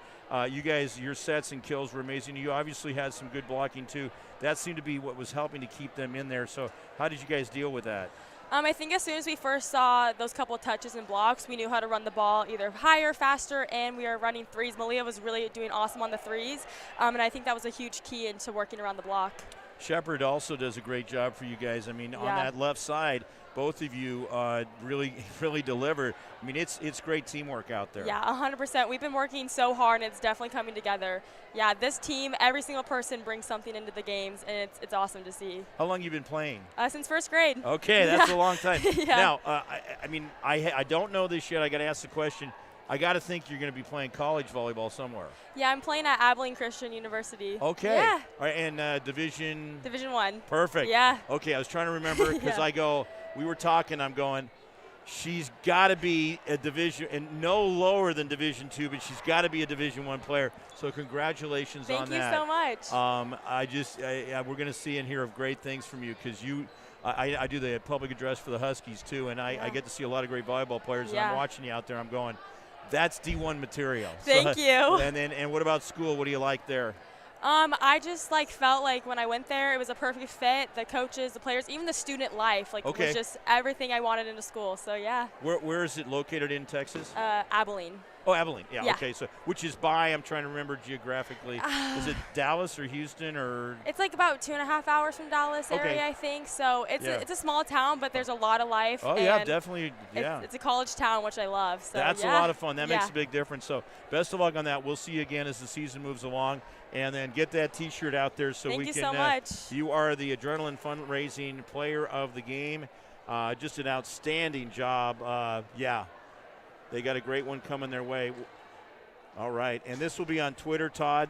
S9: You guys, your sets and kills were amazing. You obviously had some good blocking too. That seemed to be what was helping to keep them in there. So how did you guys deal with that?
S13: I think as soon as we first saw those couple of touches and blocks, we knew how to run the ball either higher, faster, and we were running threes. Malia was really doing awesome on the threes, and I think that was a huge key into working around the block.
S9: Shepard also does a great job for you guys. I mean, on that left side, both of you really delivered. I mean, it's great teamwork out there.
S13: Yeah, 100%. We've been working so hard, and it's definitely coming together. Yeah, this team, every single person brings something into the games, and it's awesome to see.
S9: How long you been playing?
S13: Since first grade.
S9: Okay, that's a long time.
S13: Yeah.
S9: Now, I don't know this yet. I got to ask the question. I got to think you're going to be playing college volleyball somewhere.
S13: Yeah, I'm playing at Abilene Christian University.
S9: Okay.
S13: Yeah.
S9: All right, and Division
S13: 1.
S9: Perfect.
S13: Yeah.
S9: Okay, I was trying to remember because
S13: Yeah.
S9: we were talking, I'm going, she's got to be a division, and no lower than Division 2, but she's got to be a Division 1 player. So congratulations on that.
S13: Thank you so much.
S9: We're going to see and hear of great things from you because I do the public address for the Huskies too, and I get to see a lot of great volleyball players. And I'm watching you out there. I'm going, that's D1 material.
S13: Thank you.
S9: And what about school? What do you like there?
S13: I just felt like when I went there, it was a perfect fit. The coaches, the players, even the student life, it was just everything I wanted in a school. So yeah.
S9: Where is it located in Texas?
S13: Abilene.
S9: Oh, Abilene. Yeah.
S13: Yeah.
S9: Okay. So which is by? I'm trying to remember geographically. Is it Dallas or Houston or?
S13: It's about 2.5 hours from Dallas area, I think. So it's a small town, but there's a lot of life.
S9: Oh yeah, definitely. Yeah.
S13: It's a college town, which I love. So
S9: that's a lot of fun. That makes a big difference. So best of luck on that. We'll see you again as the season moves along. And then get that T-shirt out there so
S13: Thank
S9: we
S13: you
S9: can.
S13: So much.
S9: You are the Adrenaline Fundraising Player of the Game. Just an outstanding job. Yeah, they got a great one coming their way. All right, and this will be on Twitter, Todd,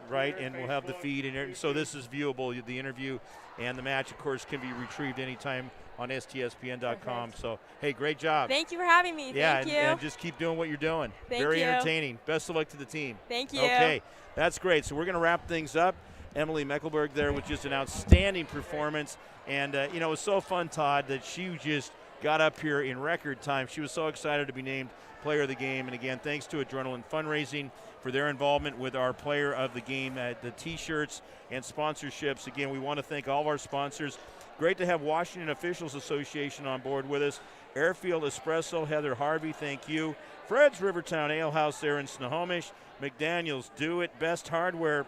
S9: right? And we'll have the feed in there. So this is viewable. The interview and the match, of course, can be retrieved anytime on STSPN.com. So, hey, great job.
S13: Thank you for having me.
S9: Yeah,
S13: Thank you.
S9: And just keep doing what you're doing. Very entertaining. Best of luck to the team.
S13: Thank you.
S9: Okay, that's great. So we're going to wrap things up. Emily Mecklenburg there with just an outstanding performance. And, it was so fun, Todd, that she just got up here in record time. She was so excited to be named Player of the Game. And, again, thanks to Adrenaline Fundraising for their involvement with our Player of the Game, the T-shirts and sponsorships. Again, we want to thank all of our sponsors. Great to have Washington Officials Association on board with us. Airfield Espresso, Heather Harvey, thank you. Fred's Rivertown Ale House there in Snohomish. Mcdaniels, Do It, Best Hardware,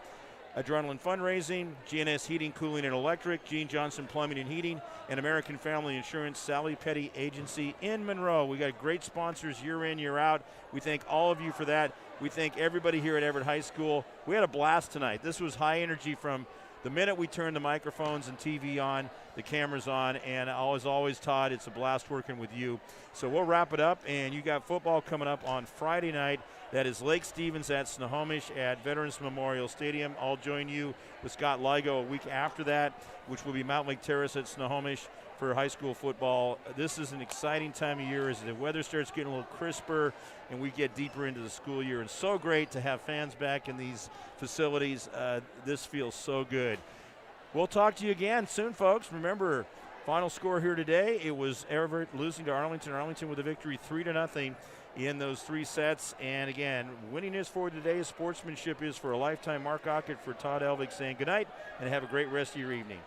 S9: Adrenaline Fundraising, GNS Heating, Cooling, and Electric, Gene Johnson Plumbing and Heating, and American Family Insurance, Sally Petty Agency in Monroe. We got great sponsors year in, year out. We thank all of you for that. We thank everybody here at Everett High School. We had a blast tonight. This was high energy from the minute we turned the microphones and TV on, the cameras on, and always, Todd, it's a blast working with you. So we'll wrap it up, and you got football coming up on Friday night. That is Lake Stevens at Snohomish at Veterans Memorial Stadium. I'll join you with Scott Ligo a week after that, which will be Mount Lake Terrace at Snohomish for high school football. This is an exciting time of year as the weather starts getting a little crisper and we get deeper into the school year. And so great to have fans back in these facilities. This feels so good. We'll talk to you again soon, folks. Remember, final score here today, it was Everett losing to Arlington. Arlington with a victory 3-0 in those 3 sets. And again, winning is for today. Sportsmanship is for a lifetime. Mark Ockett for Todd Elvig saying good night and have a great rest of your evening.